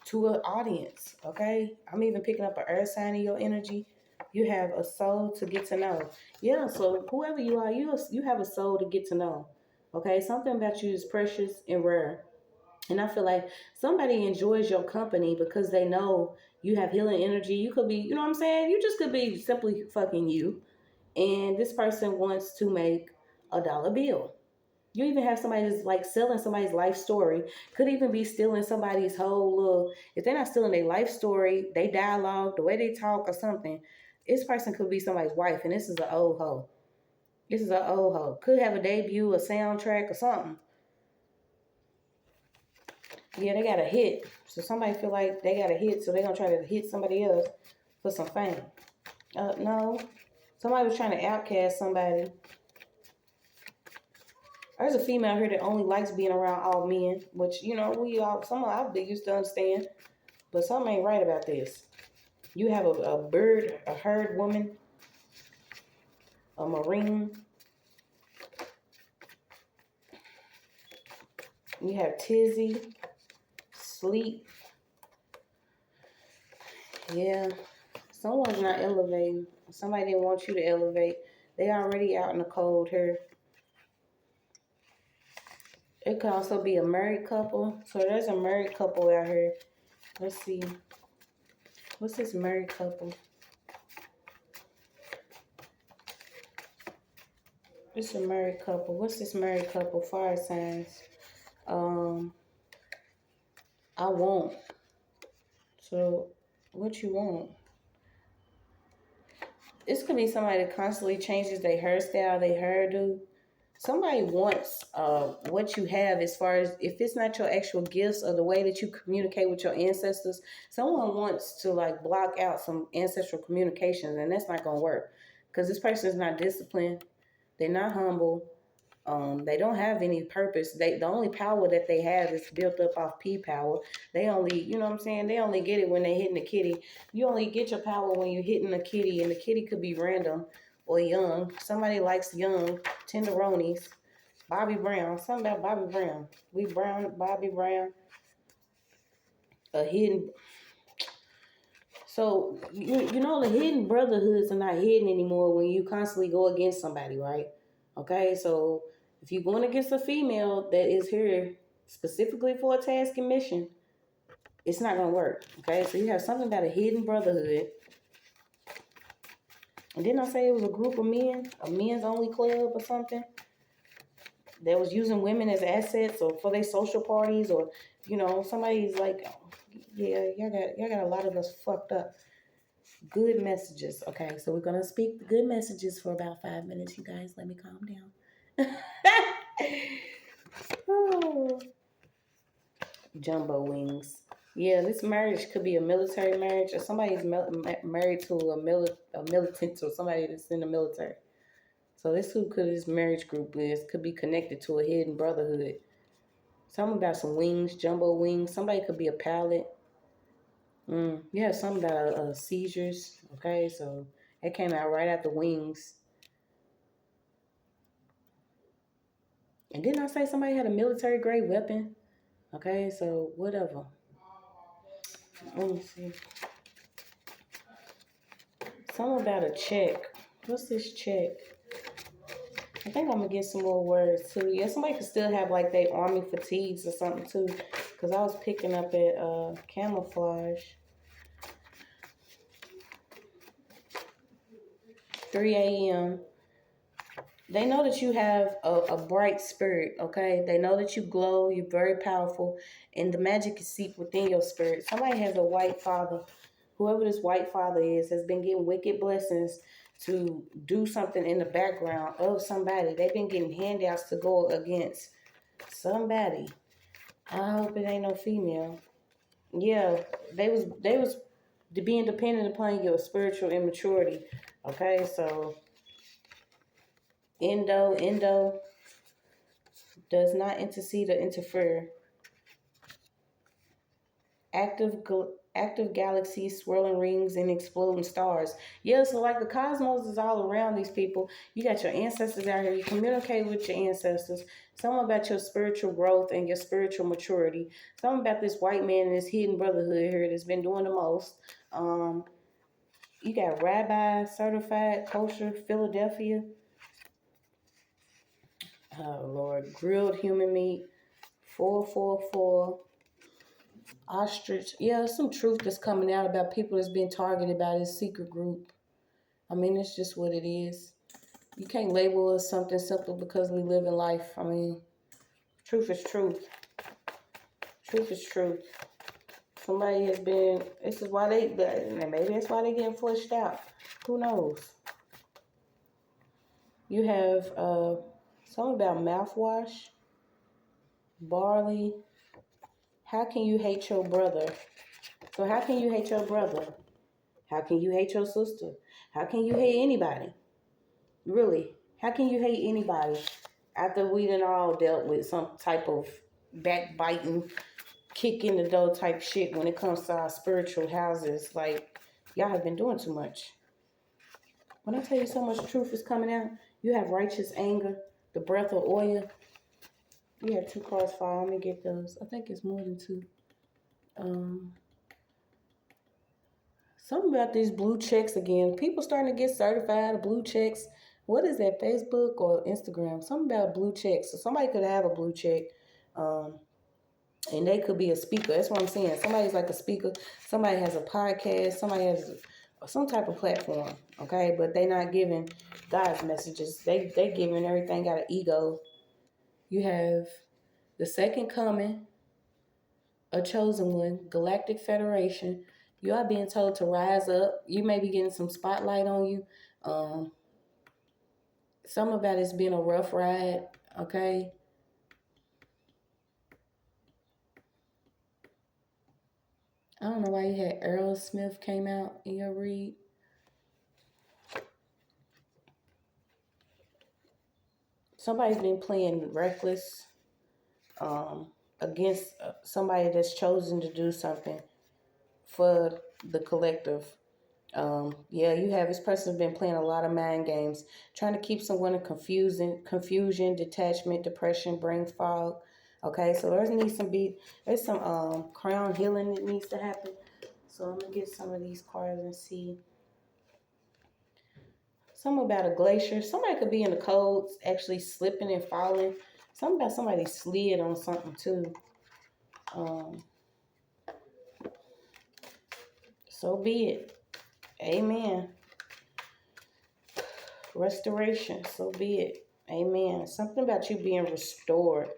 to an audience, okay? I'm even picking up an earth sign in your energy. You have a soul to get to know. Yeah, so whoever you are, you have a soul to get to know. Okay, something about you is precious and rare. And I feel like somebody enjoys your company because they know you have healing energy. You could be, you know what I'm saying? You just could be simply fucking you. And this person wants to make a dollar bill. You even have somebody that's like selling somebody's life story. Could even be stealing somebody's whole little, if they're not stealing their life story, they dialogue, the way they talk or something. This person could be somebody's wife, and this is an old hoe. This is an old hoe. Could have a debut, a soundtrack, or something. Yeah, they got a hit. So somebody feel like they got a hit, so they're going to try to hit somebody else for some fame. No. Somebody was trying to outcast somebody. There's a female here that only likes being around all men, which, you know, some of our big used to understand, but something ain't right about this. You have a herd woman, a marine. You have tizzy, sleep. Yeah, someone's not elevating. Somebody didn't want you to elevate. They already out in the cold here. It could also be a married couple. So there's a married couple out here. Let's see. What's this married couple? It's a married couple. What's this married couple? Fire signs. I won't. So what you want? This could be somebody that constantly changes their hairstyle, their hairdo. Somebody wants what you have, as far as if it's not your actual gifts or the way that you communicate with your ancestors. Someone wants to like block out some ancestral communications, and that's not going to work because this person is not disciplined. They're not humble. They don't have any purpose. The only power that they have is built up off P power. They only, you know what I'm saying? They only get it when they hitting the kitty. You only get your power when you're hitting the kitty, and the kitty could be random or young. Somebody likes young tenderonis. Bobby Brown. Something about Bobby Brown. Bobby Brown. A hidden. So you know the hidden brotherhoods are not hidden anymore when you constantly go against somebody, right? Okay, so if you're going against a female that is here specifically for a task and mission, it's not going to work. Okay, so you have something about a hidden brotherhood. And didn't I say it was a group of men, a men's only club or something, that was using women as assets or for their social parties, or, you know, somebody's like, yeah, y'all got a lot of us fucked up. Good messages. Okay, so we're going to speak the good messages for about 5 minutes, you guys. Let me calm down. Oh. Jumbo wings. Yeah, this marriage could be a military marriage, or somebody's married to a militant, or somebody that's in the military. So this who could this marriage group is could be connected to a hidden brotherhood. Something about some wings, jumbo wings. Somebody could be a pilot. Yeah, something about seizures. Okay, so it came out right after wings. And didn't I say somebody had a military grade weapon? Okay, so whatever. Let me see. Something about a check. What's this check? I think I'm gonna get some more words too. Yeah, somebody could still have like their army fatigues or something too. Cause I was picking up at camouflage. 3 a.m. They know that you have a bright spirit, okay? They know that you glow, you're very powerful, and the magic is seeped within your spirit. Somebody has a white father. Whoever this white father is has been getting wicked blessings to do something in the background of somebody. They've been getting handouts to go against somebody. I hope it ain't no female. Yeah, they was being dependent upon your spiritual immaturity. Okay, so Endo does not intercede or interfere. Active galaxies, swirling rings, and exploding stars. Yeah, so like the cosmos is all around these people. You got your ancestors out here. You communicate with your ancestors. Something about your spiritual growth and your spiritual maturity. Something about this white man and this hidden brotherhood here that's been doing the most. You got Rabbi, Certified, Kosher, Philadelphia. Oh, Lord. Grilled human meat, 444. Ostrich. Yeah, some truth that's coming out about people that's been targeted by this secret group. I mean, it's just what it is. You can't label us something simple because we live in life. I mean, truth is truth. Truth is truth. Somebody has been, this is why maybe that's why they're getting flushed out. Who knows? You have something about mouthwash, barley. How can you hate your brother? So how can you hate your brother? How can you hate your sister? How can you hate anybody? Really? How can you hate anybody after we done all dealt with some type of backbiting, kick in the door type shit when it comes to our spiritual houses? Like, y'all have been doing too much. When I tell you so much truth is coming out, you have righteous anger, the breath of oil. You have 2 cards fall. Let me get those. I think it's more than 2. Something about these blue checks again. People starting to get certified, blue checks. What is that, Facebook or Instagram? Something about blue checks. So somebody could have a blue check, and they could be a speaker. That's what I'm saying. Somebody's like a speaker. Somebody has a podcast. Somebody has some type of platform, okay? But they not giving God's messages. They giving everything out of ego. You have the second coming, a chosen one, Galactic Federation. You are being told to rise up. You may be getting some spotlight on you. Some about it's been a rough ride, okay? I don't know why you had Aerosmith came out in your read. Somebody's been playing reckless against somebody that's chosen to do something for the collective. Yeah, you have this person been playing a lot of mind games, trying to keep someone in confusion, detachment, depression, brain fog. Okay, so there's some crown healing that needs to happen. So I'm gonna get some of these cards and see. Something about a glacier. Somebody could be in the cold, actually slipping and falling. Something about somebody slid on something too. So be it. Amen. Restoration. So be it. Amen. Something about you being restored.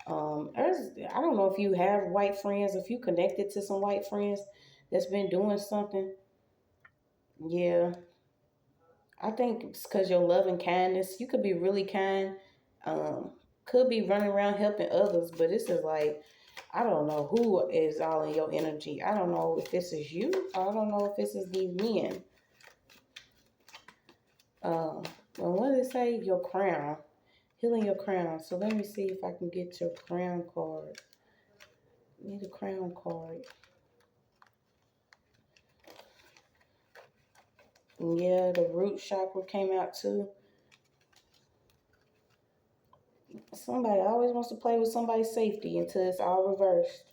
I don't know if you have white friends, if you connected to some white friends that's been doing something. Yeah. I think it's because your love and kindness. You could be really kind. Could be running around helping others, but this is like, I don't know who is all in your energy. I don't know if this is you. I don't know if this is these men. Well, what does it say? Your crown. Healing your crown. So let me see if I can get your crown card. Need a crown card. Yeah, the root chakra came out too. Somebody always wants to play with somebody's safety until it's all reversed.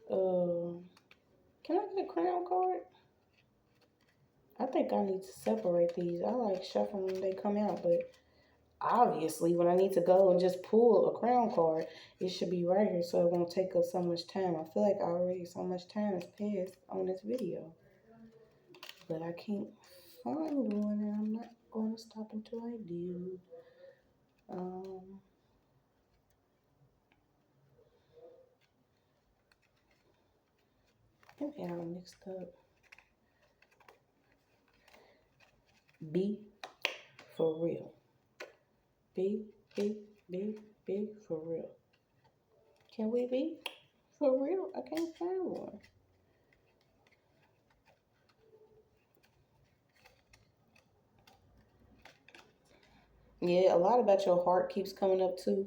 Can I get a crown card? I think I need to separate these. I like shuffling when they come out, but obviously when I need to go and just pull a crown card, it should be right here so it won't take up so much time. I feel like already so much time has passed on this video, but I can't find one and I'm not going to stop until I do. I got them mixed up. Be for real. Be for real. Can we be for real? I can't find one. Yeah, a lot about your heart keeps coming up too.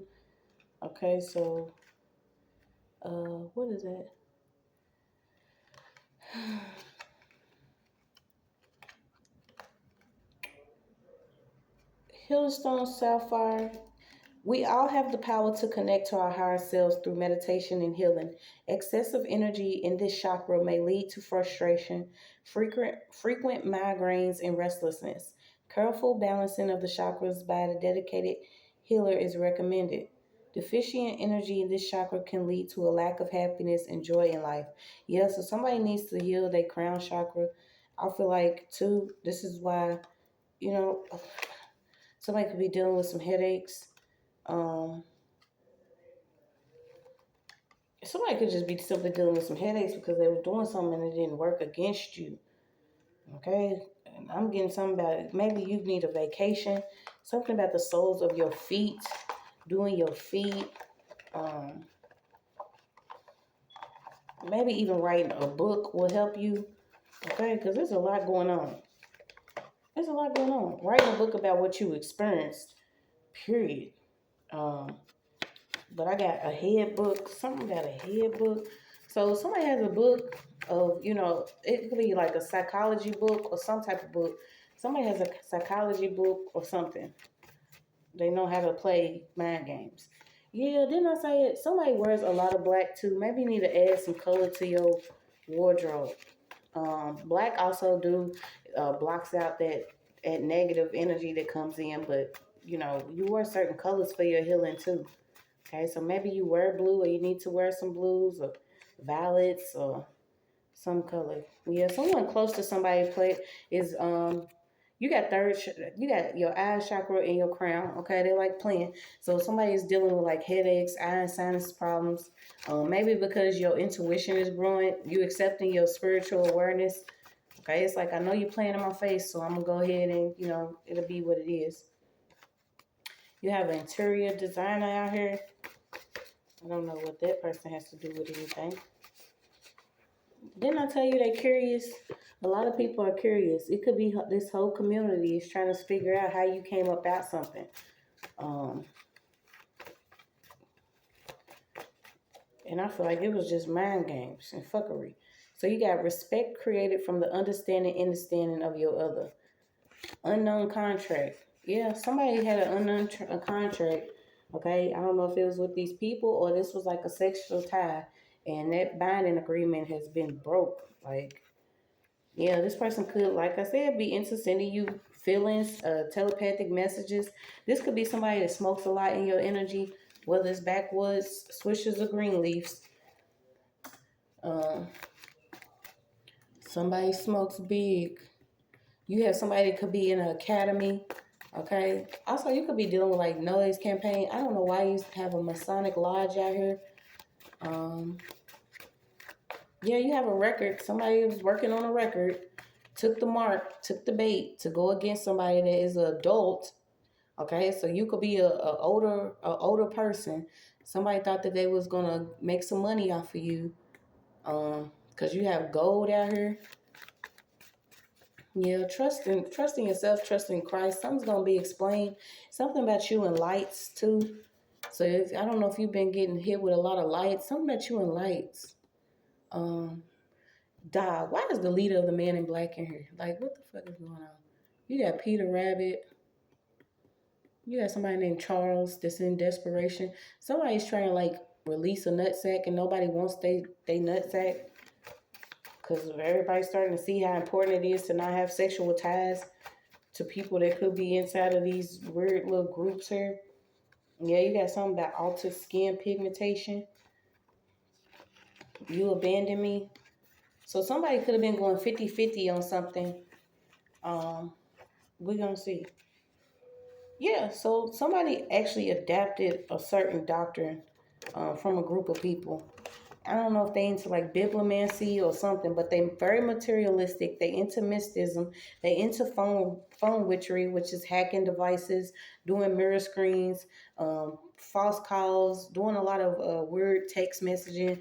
Okay, so what is that? Hillstone Sapphire. We all have the power to connect to our higher selves through meditation and healing. Excessive energy in this chakra may lead to frustration, frequent migraines, and restlessness. Careful balancing of the chakras by a dedicated healer is recommended. Deficient energy in this chakra can lead to a lack of happiness and joy in life. Yeah, so somebody needs to heal their crown chakra. I feel like, too, this is why, you know, somebody could be dealing with some headaches. Um, Somebody could just be simply dealing with some headaches because they were doing something and it didn't work against you. Okay? And I'm getting something about maybe you need a vacation, something about the soles of your feet, doing your feet, um, maybe even writing a book will help you. Okay? Because there's a lot going on. There's a lot going on. Writing a book about what you experienced, period. Um, but I got a head book, something about a head book. So if somebody has a book of, it could be like a psychology book or some type of book. Somebody has a psychology book or something. They know how to play mind games. Yeah, didn't I say it? Somebody wears a lot of black too. Maybe you need to add some color to your wardrobe. Black also blocks out that negative energy that comes in, but you wear certain colors for your healing too. Okay, so maybe you wear blue or you need to wear some blues or violets or some color. Yeah, someone close to somebody is you got your eye chakra in your crown. Okay, they like playing. So somebody is dealing with like headaches, eye and sinus problems. Maybe because your intuition is growing, you accepting your spiritual awareness. Okay, it's like I know you're playing in my face, so I'm gonna go ahead and it'll be what it is. You have an interior designer out here. I don't know what that person has to do with anything. Didn't I tell you they're curious? A lot of people are curious. It could be this whole community is trying to figure out how you came about something. And I feel like it was just mind games and fuckery. So you got respect created from the understanding of your other. Unknown contract. Yeah, somebody had an unknown contract. Okay, I don't know if it was with these people or this was like a sexual tie, and that binding agreement has been broke. Like, yeah, this person could, like I said, be into sending you feelings, telepathic messages. This could be somebody that smokes a lot in your energy, whether it's backwoods, swishers, or green leaves. Somebody smokes big. You have somebody that could be in an academy. Okay. Also, you could be dealing with like noise campaign. I don't know why you have a Masonic lodge out here. Yeah, you have a record. Somebody was working on a record, took the mark, took the bait to go against somebody that is an adult. Okay, so you could be a older person. Somebody thought that they was gonna make some money off of you, because you have gold out here. Yeah, trusting yourself, trusting Christ. Something's gonna be explained. Something about you and lights too. So I don't know if you've been getting hit with a lot of lights. Something about you and lights. Why is the leader of the Man in Black in here? Like, what the fuck is going on? You got Peter Rabbit. You got somebody named Charles that's in desperation. Somebody's trying to like release a nutsack and nobody wants they nutsack. Because everybody's starting to see how important it is to not have sexual ties to people that could be inside of these weird little groups here. Yeah, you got something about altered skin pigmentation. You abandoned me. So somebody could have been going 50-50 on something. We're going to see. Yeah, so somebody actually adapted a certain doctrine from a group of people. I don't know if they into like bibliomancy or something, but they very materialistic. They into mysticism. They into phone witchery, which is hacking devices, doing mirror screens, false calls, doing a lot of weird text messaging.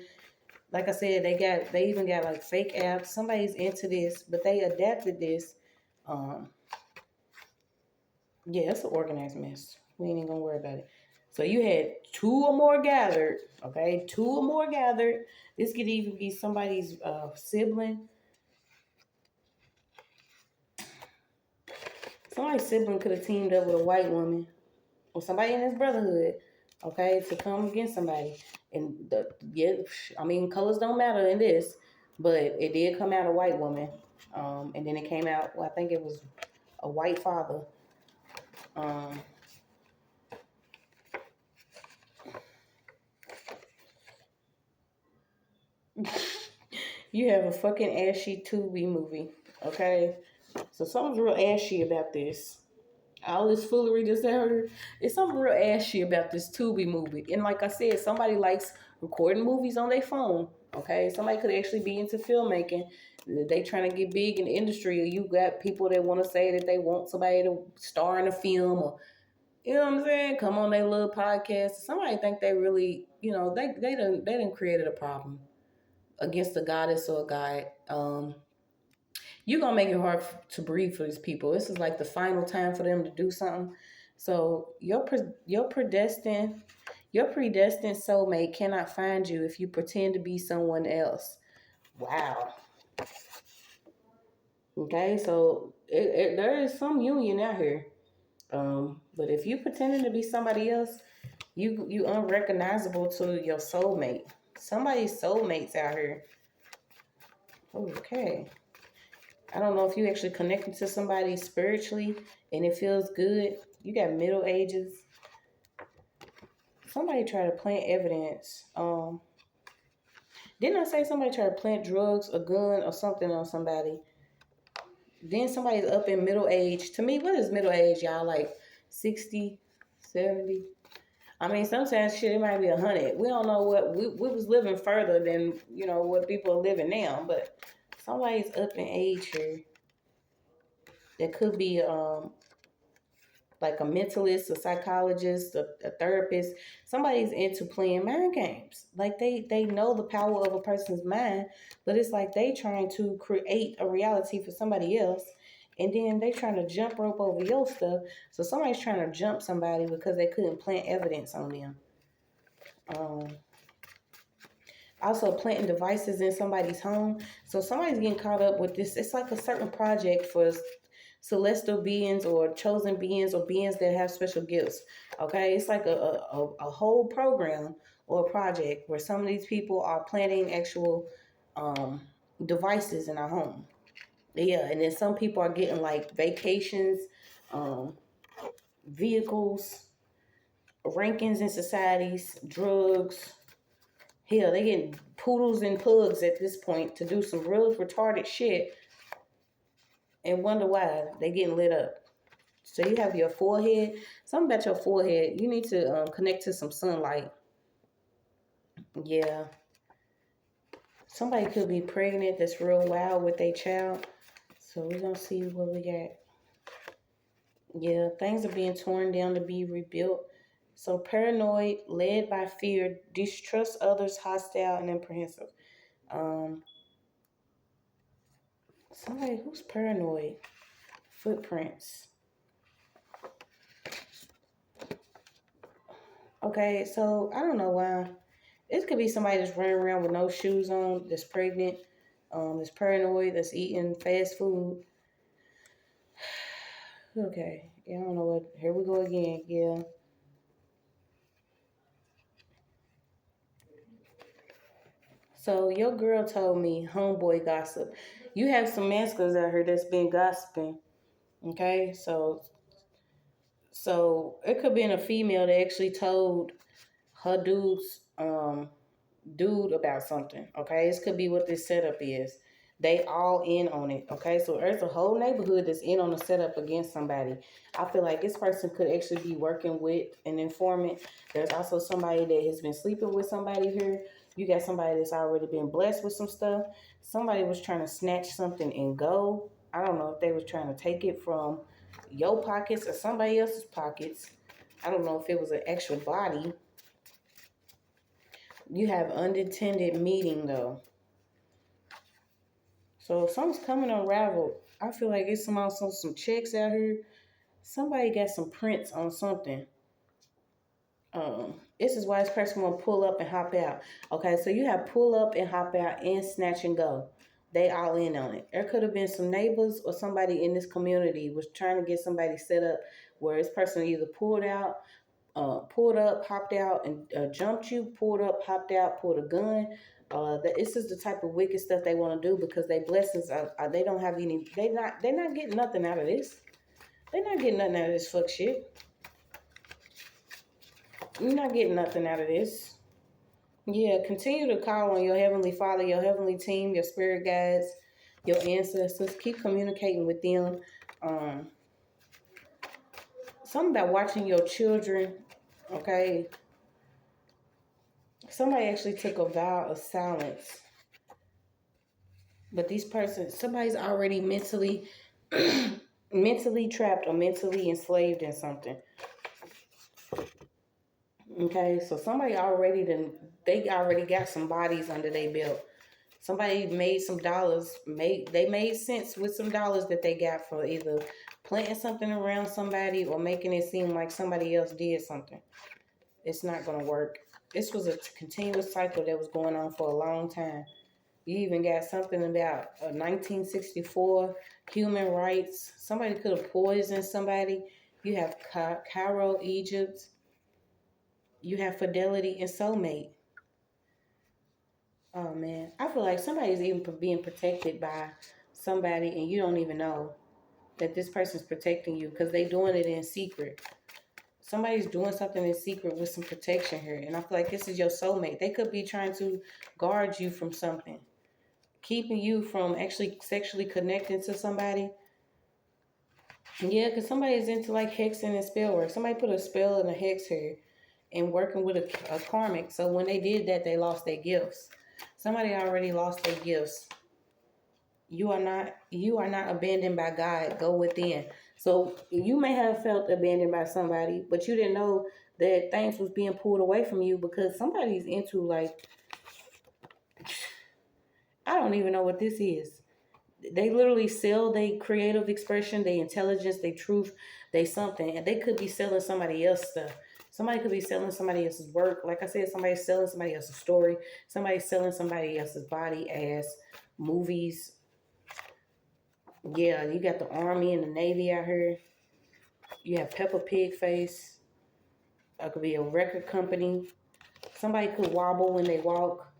Like I said, they even got like fake apps. Somebody's into this, but they adapted this. Yeah, it's an organized mess. We ain't even gonna worry about it. So you had two or more gathered, okay? Two or more gathered. This could even be somebody's sibling. Somebody's sibling could have teamed up with a white woman or somebody in this brotherhood, okay, to come against somebody. And colors don't matter in this, but it did come out a white woman. And then it came out, well, I think it was a white father. You have a fucking ashy Tubi movie, okay? So something's real ashy about this. All this foolery that's out here, it's something real ashy about this Tubi movie. And like I said, somebody likes recording movies on their phone, okay? Somebody could actually be into filmmaking. They trying to get big in the industry, or you got people that want to say that they want somebody to star in a film, or you know what I'm saying? Come on their little podcast. Somebody think they really, they done created a problem against a goddess or a god. You're gonna make it hard to breathe for these people. This is like the final time for them to do something. So your predestined soulmate cannot find you if you pretend to be someone else. Wow. Okay, so there is some union out here. But if you pretending to be somebody else, you unrecognizable to your soulmate. Somebody's soulmates out here. Okay. I don't know if you actually connected to somebody spiritually and it feels good. You got Middle Ages. Somebody tried to plant evidence. Didn't I say somebody tried to plant drugs, a gun, or something on somebody? Then somebody's up in middle age. To me, what is middle age, y'all? Like 60, 70? I mean, sometimes shit, it might be 100. We don't know what, we was living further than, what people are living now. But somebody's up in age here. That could be like a mentalist, a psychologist, a therapist. Somebody's into playing mind games. Like they know the power of a person's mind, but it's like they trying to create a reality for somebody else. And then they trying to jump rope over your stuff. So somebody's trying to jump somebody because they couldn't plant evidence on them. Also planting devices in somebody's home. So somebody's getting caught up with this. It's like a certain project for celestial beings or chosen beings or beings that have special gifts. Okay, it's like a whole program or a project where some of these people are planting actual devices in our home. Yeah, and then some people are getting like vacations, vehicles, rankings in societies, drugs. Hell, they getting poodles and pugs at this point to do some real retarded shit and wonder why they getting lit up. So you have your forehead. Something about your forehead. You need to connect to some sunlight. Yeah. Somebody could be pregnant that's real wild with their child. So we're going to see what we got. Yeah, things are being torn down to be rebuilt. So paranoid, led by fear, distrust others, hostile, and apprehensive. Somebody who's paranoid. Footprints. Okay, so I don't know why. This could be somebody that's running around with no shoes on, that's pregnant, that's paranoid, that's eating fast food. Okay, yeah, I don't know what. Here we go again. Yeah. So your girl told me, homeboy gossip. You have some masculines out here that's been gossiping. Okay, so it could be in a female that actually told her dude about something. Okay, this could be what this setup is. They all in on it. Okay, so there's a whole neighborhood that's in on the setup against somebody. I feel like this person could actually be working with an informant. There's also somebody that has been sleeping with somebody here. You got somebody that's already been blessed with some stuff. Somebody was trying to snatch something and go. I don't know if they was trying to take it from your pockets or somebody else's pockets. I don't know if it was an actual body. You have unintended meeting though. So if something's coming unraveled, I feel like it's some checks out here. Somebody got some prints on something. This is why this person will pull up and hop out. Okay, so you have pull up and hop out and snatch and go. They all in on it. There could have been some neighbors or somebody in this community was trying to get somebody set up where this person either pulled out pulled up, hopped out, and jumped you, pulled up, hopped out, pulled a gun. This is the type of wicked stuff they want to do because their blessings are they don't have any. They're not getting nothing out of this. They're not getting nothing out of this fuck shit. You're not getting nothing out of this. Yeah, continue to call on your Heavenly Father, your Heavenly Team, your spirit guides, your ancestors. Keep communicating with them. Something about watching your children, okay? Somebody actually took a vow of silence. But somebody's already mentally mentally trapped or mentally enslaved in something. Okay, so somebody they already got some bodies under their belt. Somebody made some dollars, they made sense with some dollars that they got for either planting something around somebody or making it seem like somebody else did something. It's not going to work. This was a continuous cycle that was going on for a long time. You even got something about 1964 human rights. Somebody could have poisoned somebody. You have Cairo, Egypt. You have fidelity and soulmate. Oh, man. I feel like somebody's even being protected by somebody and you don't even know that this person's protecting you because they're doing it in secret. Somebody's doing something in secret with some protection here. And I feel like this is your soulmate. They could be trying to guard you from something. Keeping you from actually sexually connecting to somebody. Yeah, because somebody's into like hexing and spell work. Somebody put a spell and a hex here and working with a karmic. So when they did that, they lost their gifts. Somebody already lost their gifts. You are not abandoned by God. Go within. So you may have felt abandoned by somebody, but you didn't know that things was being pulled away from you because somebody's into like, I don't even know what this is. They literally sell their creative expression, their intelligence, their truth, they something. And they could be selling somebody else's stuff. Somebody could be selling somebody else's work. Like I said, somebody's selling somebody else's story. Somebody's selling somebody else's body, ass, movies. Yeah, you got the Army and the Navy out here. You have Peppa Pig face. It could be a record company. Somebody could wobble when they walk.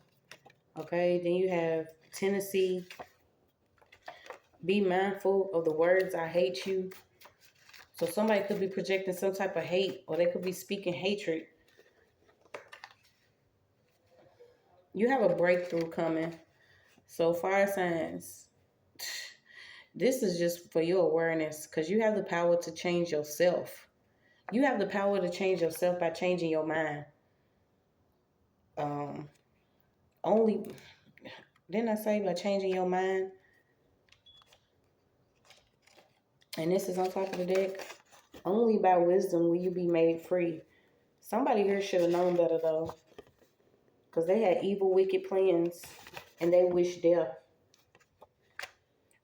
Okay, then you have Tennessee. Be mindful of the words, I hate you. So somebody could be projecting some type of hate or they could be speaking hatred. You have a breakthrough coming. So fire signs, this is just for your awareness because you have the power to change yourself. You have the power to change yourself by changing your mind. Didn't I say by changing your mind? And this is on top of the deck. Only by wisdom will you be made free. Somebody here should have known better though. Because they had evil, wicked plans. And they wished death.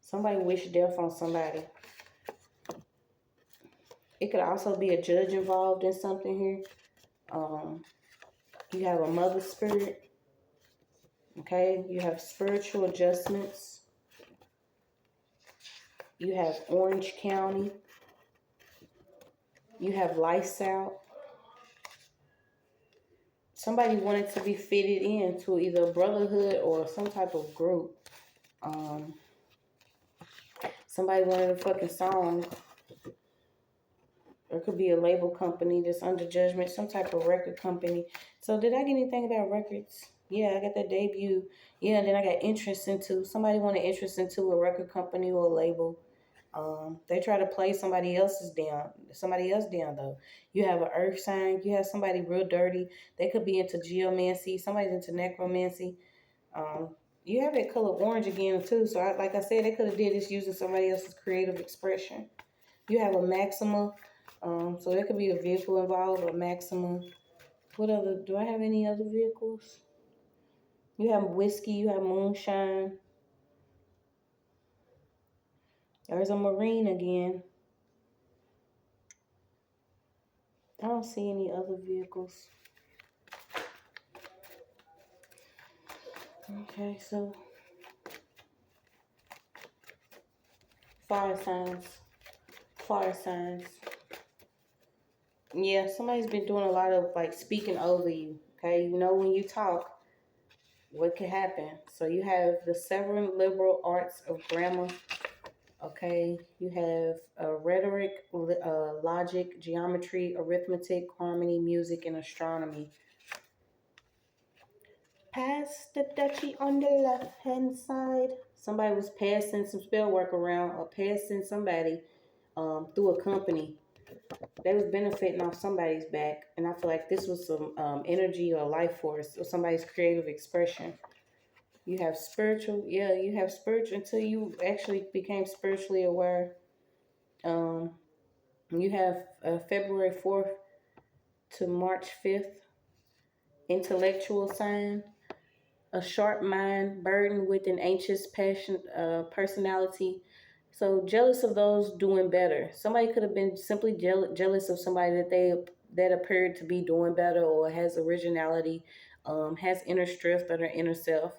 Somebody wished death on somebody. It could also be a judge involved in something here. You have a mother spirit. Okay. You have spiritual adjustments. You have Orange County. You have lifestyle. Somebody wanted to be fitted into either a brotherhood or some type of group. Somebody wanted a fucking song. Or it could be a label company that's under judgment, some type of record company. So did I get anything about records? Yeah, I got that debut. Yeah, and then I got interest into, somebody wanted interest into a record company or a label. They try to play somebody else down though. You have an earth sign. You have somebody real dirty. They could be into geomancy. Somebody's into necromancy. You have that color orange again too. So like I said, they could have did this using somebody else's creative expression. You have a Maxima. So there could be a vehicle involved, a Maxima. What other, do I have any other vehicles? You have whiskey, you have moonshine. There's a Marine again. I don't see any other vehicles. Okay, so fire signs. Fire signs. Yeah, somebody's been doing a lot of like speaking over you. Okay, you know when you talk, what can happen. So you have the seven liberal arts of grammar. Okay, you have rhetoric, logic, geometry, arithmetic, harmony, music, and astronomy. Pass the duchy on the left hand side. Somebody was passing some spell work around or passing somebody through a company. They was benefiting off somebody's back, and I feel like this was some energy or life force or somebody's creative expression. You have spiritual, yeah, you have spiritual until you actually became spiritually aware. Um, you have February 4th to March 5th, intellectual sign, a sharp mind, burdened with an anxious passion, personality. So jealous of those doing better. Somebody could have been simply jealous of somebody that appeared to be doing better or has originality, has inner strength or their inner self.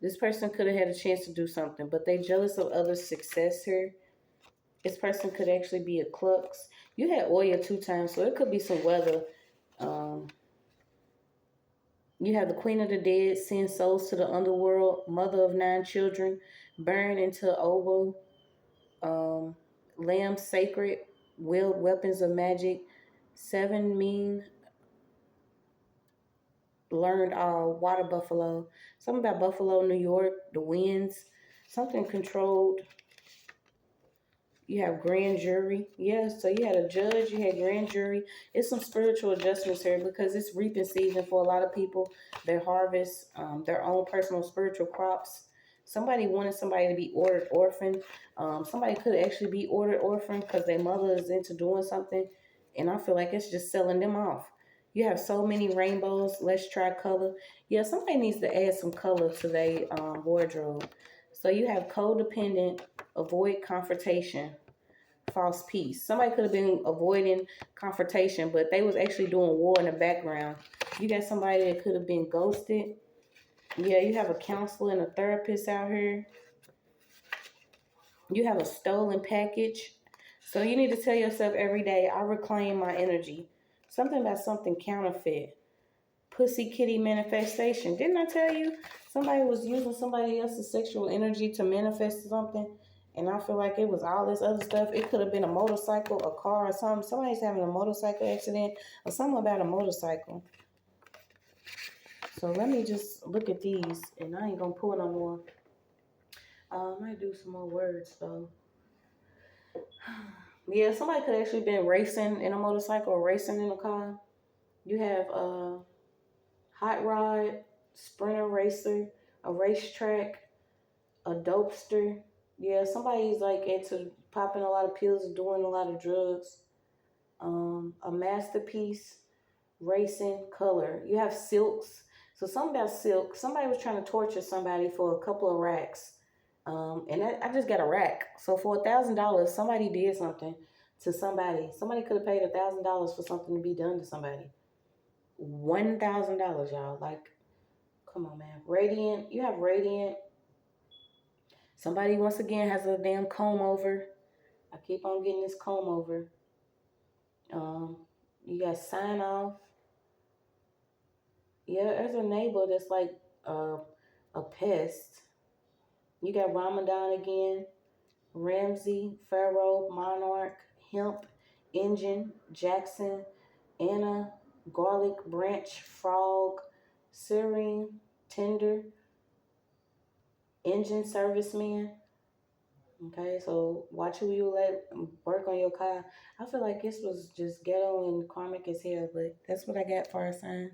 This person could have had a chance to do something, but they jealous of others' success here. This person could actually be a klux. You had Oya 2 times, so it could be some weather. Um, you have the Queen of the Dead, send souls to the underworld, mother of 9 children, burn into Ovo, lamb sacred, wield weapons of magic, 7 mean, learned all, water buffalo, something about Buffalo, New York, the winds, something controlled. You have grand jury. Yeah, so you had a judge, you had grand jury. It's some spiritual adjustments here because it's reaping season for a lot of people. They harvest their own personal spiritual crops. Somebody wanted somebody to be ordered orphan. Somebody could actually be ordered orphan because their mother is into doing something. And I feel like it's just selling them off. You have so many rainbows. Let's try color. Yeah, somebody needs to add some color to their wardrobe. So you have codependent, avoid confrontation, false peace. Somebody could have been avoiding confrontation, but they was actually doing war in the background. You got somebody that could have been ghosted. Yeah, you have a counselor and a therapist out here. You have a stolen package. So you need to tell yourself every day, I reclaim my energy. Something about something counterfeit. Pussy kitty manifestation. Didn't I tell you somebody was using somebody else's sexual energy to manifest something? And I feel like it was all this other stuff. It could have been a motorcycle, a car, or something. Somebody's having a motorcycle accident or something about a motorcycle. So let me just look at these, and I ain't gonna pull no more. I might do some more words though. Yeah, somebody could actually been racing in a motorcycle or racing in a car. You have hot rod, sprinter racer, a racetrack, a dopester. Yeah, somebody's like into popping a lot of pills and doing a lot of drugs. A masterpiece, racing, color. You have silks. So something about silk. Somebody was trying to torture somebody for a couple of racks. And I just got a rack. So for $1,000, somebody did something to somebody. Somebody could have paid $1,000 for something to be done to somebody. $1,000, y'all. Like, come on, man. Radiant. You have radiant. Somebody, once again, has a damn comb over. I keep on getting this comb over. You got sign off. Yeah, there's a neighbor that's like a pest. You got Ramadan again. Ramsey, Pharaoh, Monarch, Hemp, Engine, Jackson, Anna, Garlic, Branch, Frog, Serene, Tender, Engine Serviceman. Okay, so watch who you let work on your car. I feel like this was just ghetto and karmic as hell, but that's what I got for our signs.